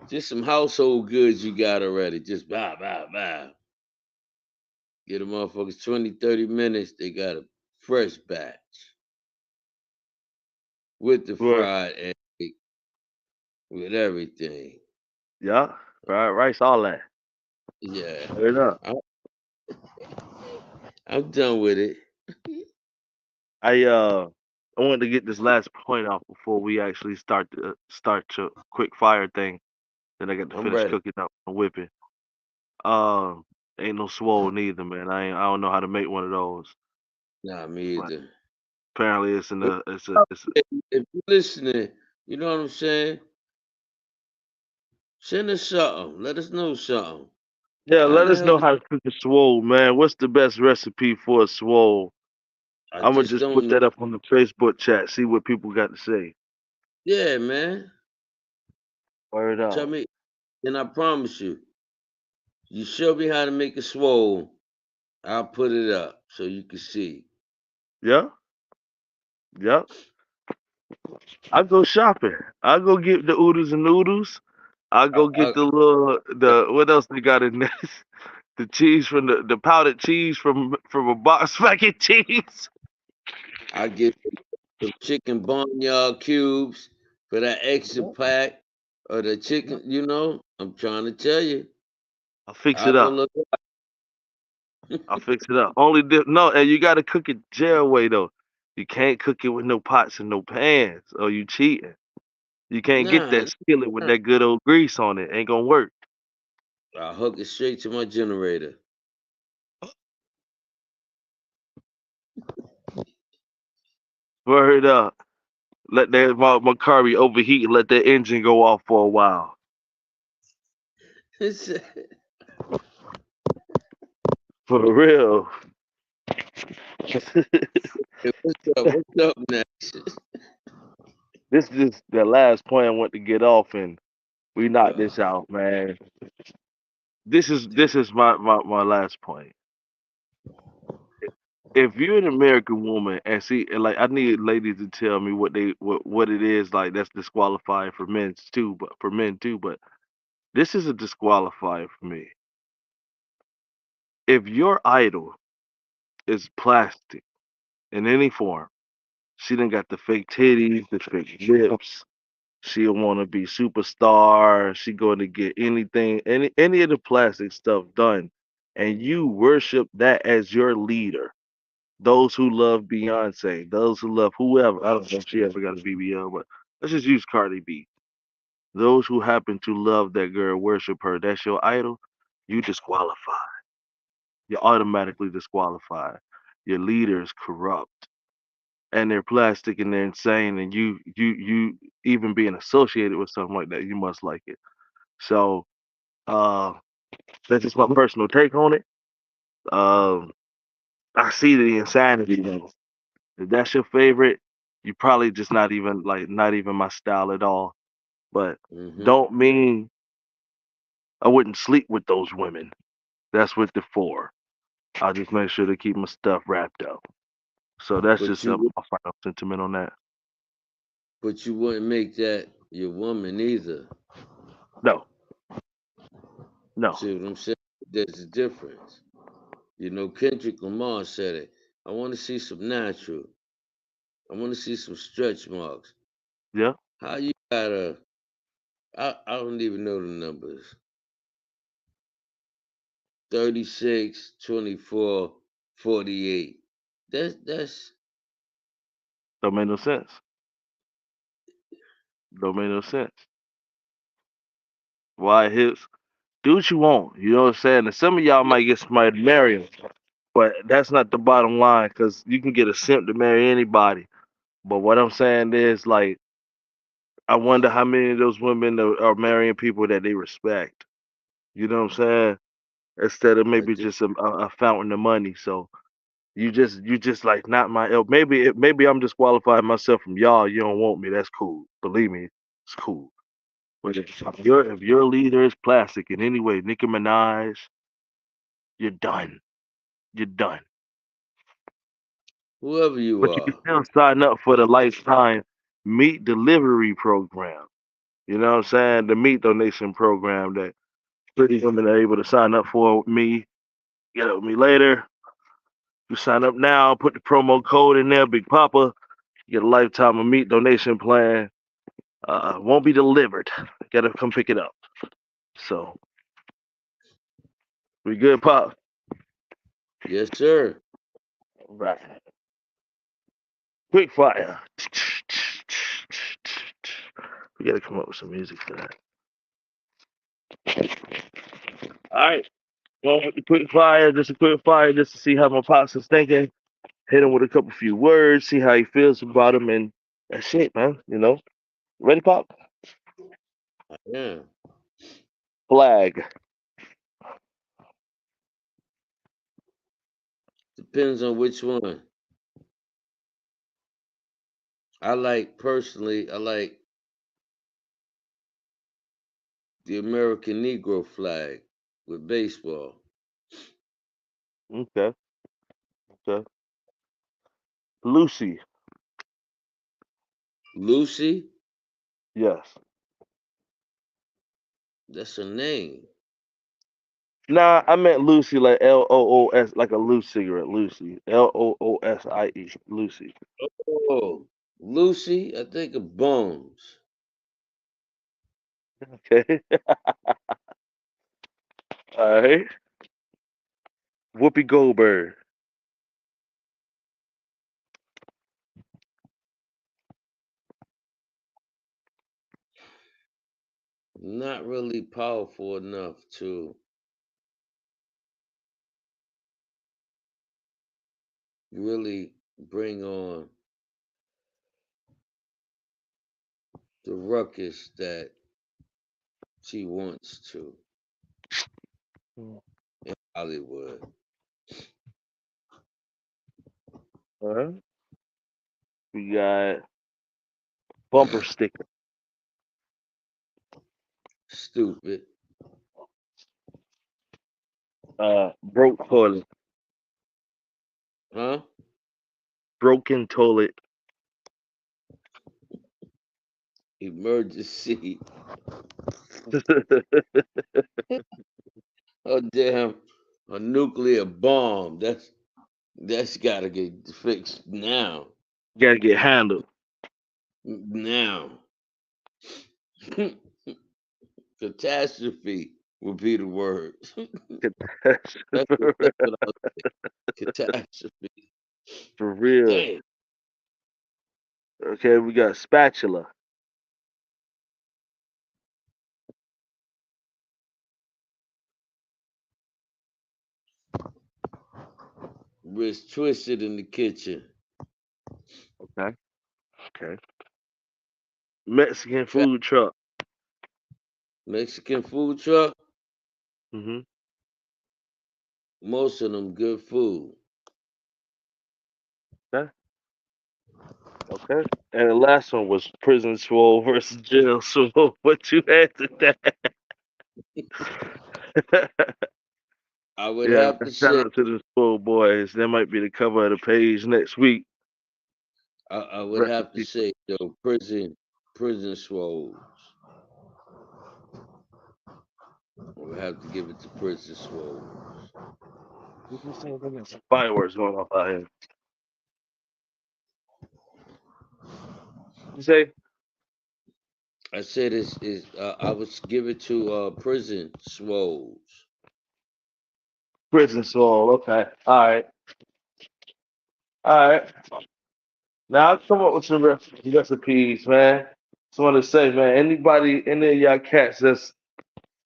just some household goods you got already. Just bow, bow, bow. Get a motherfuckers 20, 30 minutes. They got a fresh batch with the Word. fried egg, with everything. Yeah, fried rice, all that. Yeah. Straight up. I'm, I'm done with it. I uh I wanted to get this last point off before we actually start to quick fire thing. Then I got to I'm finish ready. cooking up and whipping. Um, ain't no swole neither, man. I don't know how to make one of those, Nah, me but either. apparently But it's a, if you're listening, you know what I'm saying? Send us something. Let us know something. yeah. How Let the us hell know do how to cook a swole, man. What's the best recipe for a swole? I I'm gonna just just put don't know? that up on the Facebook chat. See what people got to say. Yeah, man. Word Tell up. me, and I promise you, you show me how to make a swole. I'll put it up so you can see. Yeah, yeah. I go shopping. I go get the oodles and noodles. I I, go get I, the little the what else they got in this? The cheese from the powdered cheese from a box mac and cheese. I get some chicken barnyard cubes for that extra Yeah, pack of the yeah. chicken. You know, I'm trying to tell you. I'll fix I'll it go up. look. I'll fix it up. Only no, and you gotta cook it jail way though. You can't cook it with no pots and no pans, or you cheating. You can't get Nah, that skillet with nah. that good old grease on it. Ain't gonna work. I'll hook it straight to my generator. Word up. Let that my car be overheat and let that engine go off for a while. Hey, For real. what's up? What's up next? This is the last point I want to get off, and we knock Uh, this out, man. This is dude, this is my last point. If you're an American woman and see, and like I need ladies to tell me what it is like that's disqualifying for men too, but this is a disqualifier for me. If your idol is plastic in any form, she done got the fake titties, the fake lips, She'll want to be superstar. She going to get anything, any of the plastic stuff done, and you worship that as your leader. Those who love Beyonce, those who love whoever. I don't know if she ever got a BBL, but let's just use Cardi B. Those who happen to love that girl, worship her. That's your idol. You disqualify. You're automatically disqualified. Your leader is corrupt, and they're plastic and they're insane, and you even being associated with something like that, you must like it. So uh, that's just my personal take on it. Um, I see the insanity though. If that's your favorite, you probably just not even my style at all. But Hmm. don't mean I wouldn't sleep with those women. That's what they're for. I'll just make sure to keep my stuff wrapped up. So that's But just you my final sentiment on that. but you wouldn't make that your woman either. No, no. See what I'm saying? There's a difference. Kendrick Lamar said it. I want to see some natural. I want to see some stretch marks. Yeah. How you gotta? I don't even know the numbers. 36, 24, 48. That's Don't make no sense. Don't make no sense. Why hips? Do what you want. You know what I'm saying? And some of y'all might get somebody to marry him, but that's not the bottom line because you can get a simp to marry anybody. But what I'm saying is, like, I wonder how many of those women are marrying people that they respect. You know what I'm saying? Instead of I maybe just just a fountain of money. So you just like not my ilk. Maybe I'm disqualifying myself from y'all. You don't want me. That's cool. Believe me, it's cool. But if your leader is plastic in any way, Nicki Minaj, you're done. You're done. whoever you But you can are. still sign up for the lifetime meat delivery program. You know what I'm saying? The meat donation program that pretty women are able to sign up for with me. Get it with me later. You sign up now, put the promo code in there, Big Papa. You get a lifetime of meat donation plan. Won't be delivered. Gotta come pick it up. So we good, Pop? Yes, sir. Right. Quick fire. We gotta come up with some music for that. All right. Well, with the quick fire, just a quick fire, just to see how my pops is thinking. Hit him with a couple few words, see how he feels about him, and that's it, man. Ready, Pop? Yeah. Flag. Depends on which one. I like the American Negro flag with baseball. Okay. Okay. Lucy. Lucy, Yes. that's her name. Nah, I meant Lucy like LOOS, like a loose cigarette, Lucy. LOOSIE, Lucy. Oh, Lucy, I think of Bones. Okay. All right. Whoopi Goldberg. Not really powerful enough to really bring on the ruckus that she wants to All in Hollywood. right. We got bumper sticker. Stupid. Broke toilet. Huh? Broken toilet. Emergency. Oh damn. A nuclear bomb. That's gotta get fixed now. Gotta get handled. Now. Catastrophe would be the word. That's For what I was saying. Catastrophe. real. Damn. Okay, we got spatula. Wrist twisted in the kitchen. Okay. Okay. Mexican food truck. Mexican food truck. Hmm. Most of them good food. Okay. Okay. And the last one was prison swole versus jail swole. What you had to that? I would Yeah, have to shout say. out to the swole boys. That might be the cover of the page next week. I would Rest in have to peace. say though, prison swole. I would have to give it to prison swole. Some fireworks going off out here. You say I said I would give it to prison swoles. prison swole. Okay. All right. All right. Now I'll come up with some recipes, man. Just want to say, man, any of y'all cats that's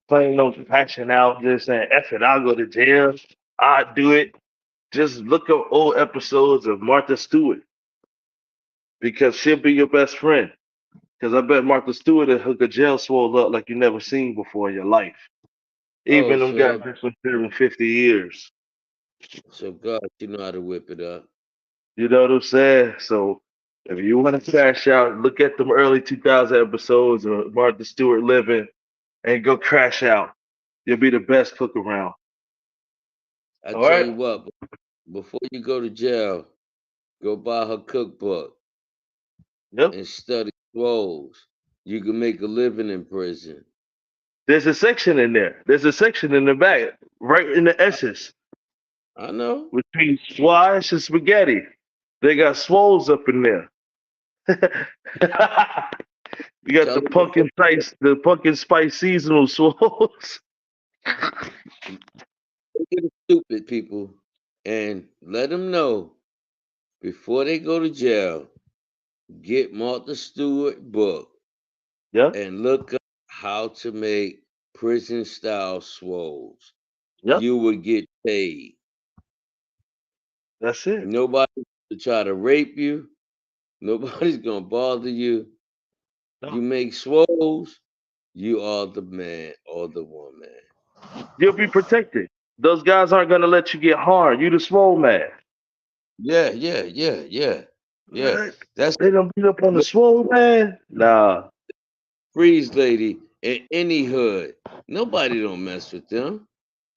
playing no passion out, just saying, F it, I'll go to jail. I'll do it. Just look up old episodes of Martha Stewart because she'll be your best friend. Because I bet Martha Stewart will hook a jail swole up like you never seen before in your life. Oh, Even them guys that's been serving 50 years. so God, you know how to whip it up. You know what I'm saying? So if you want to crash out, look at them early 2000 episodes of Martha Stewart living and go crash out. You'll be the best cook around. I All tell right? you what, before you go to jail, go buy her cookbook Yep. and study swoles. You can make a living in prison. There's a section in there. There's a section in the back, right in the S's, I know. between squash and spaghetti. They got swoles up in there. You got Tell them the pumpkin spice seasonal swoles. the stupid people and let them know before they go to jail. Get Martha Stewart book Yep, and look up how to make prison style swoles. yep, You will get paid. that's it. Nobody to try to rape you. Nobody's gonna bother you. No. You make swoles, you are the man or the woman. You'll be protected. Those guys aren't gonna let you get harmed. You the swole man. Yeah. What? That's They don't beat up on the look, swole man? Nah. freeze lady in any hood. Nobody don't mess with them.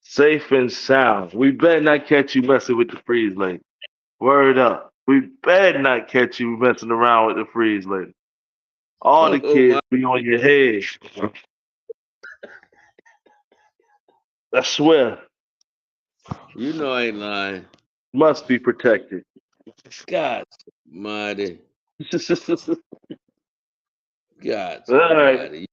Safe and sound. We better not catch you messing with the freeze lady. Word up. We better not catch you messing around with the freeze lady. All the Oh kids my, be on your head. I swear. you know I ain't lying. Must be protected. God mighty. God All right. mighty.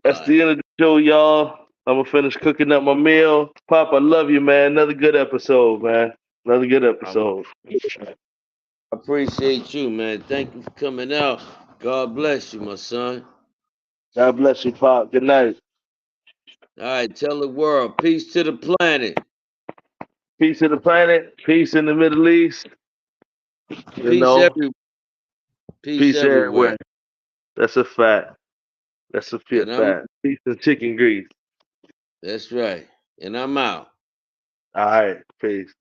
That's the end of the show, y'all. I'm gonna finish cooking up my meal. Pop, I love you, man. Another good episode, man. Another good episode. I appreciate you, man. Thank you for coming out. God bless you, my son. God bless you, Pop. Good night. All right, tell the world. Peace to the planet. Peace in the planet. Peace in the Middle East. You Peace know, every peace peace everywhere. everywhere. That's a fact. That's a And I'm fact. Peace and chicken grease. that's right. And I'm out. All right. Peace.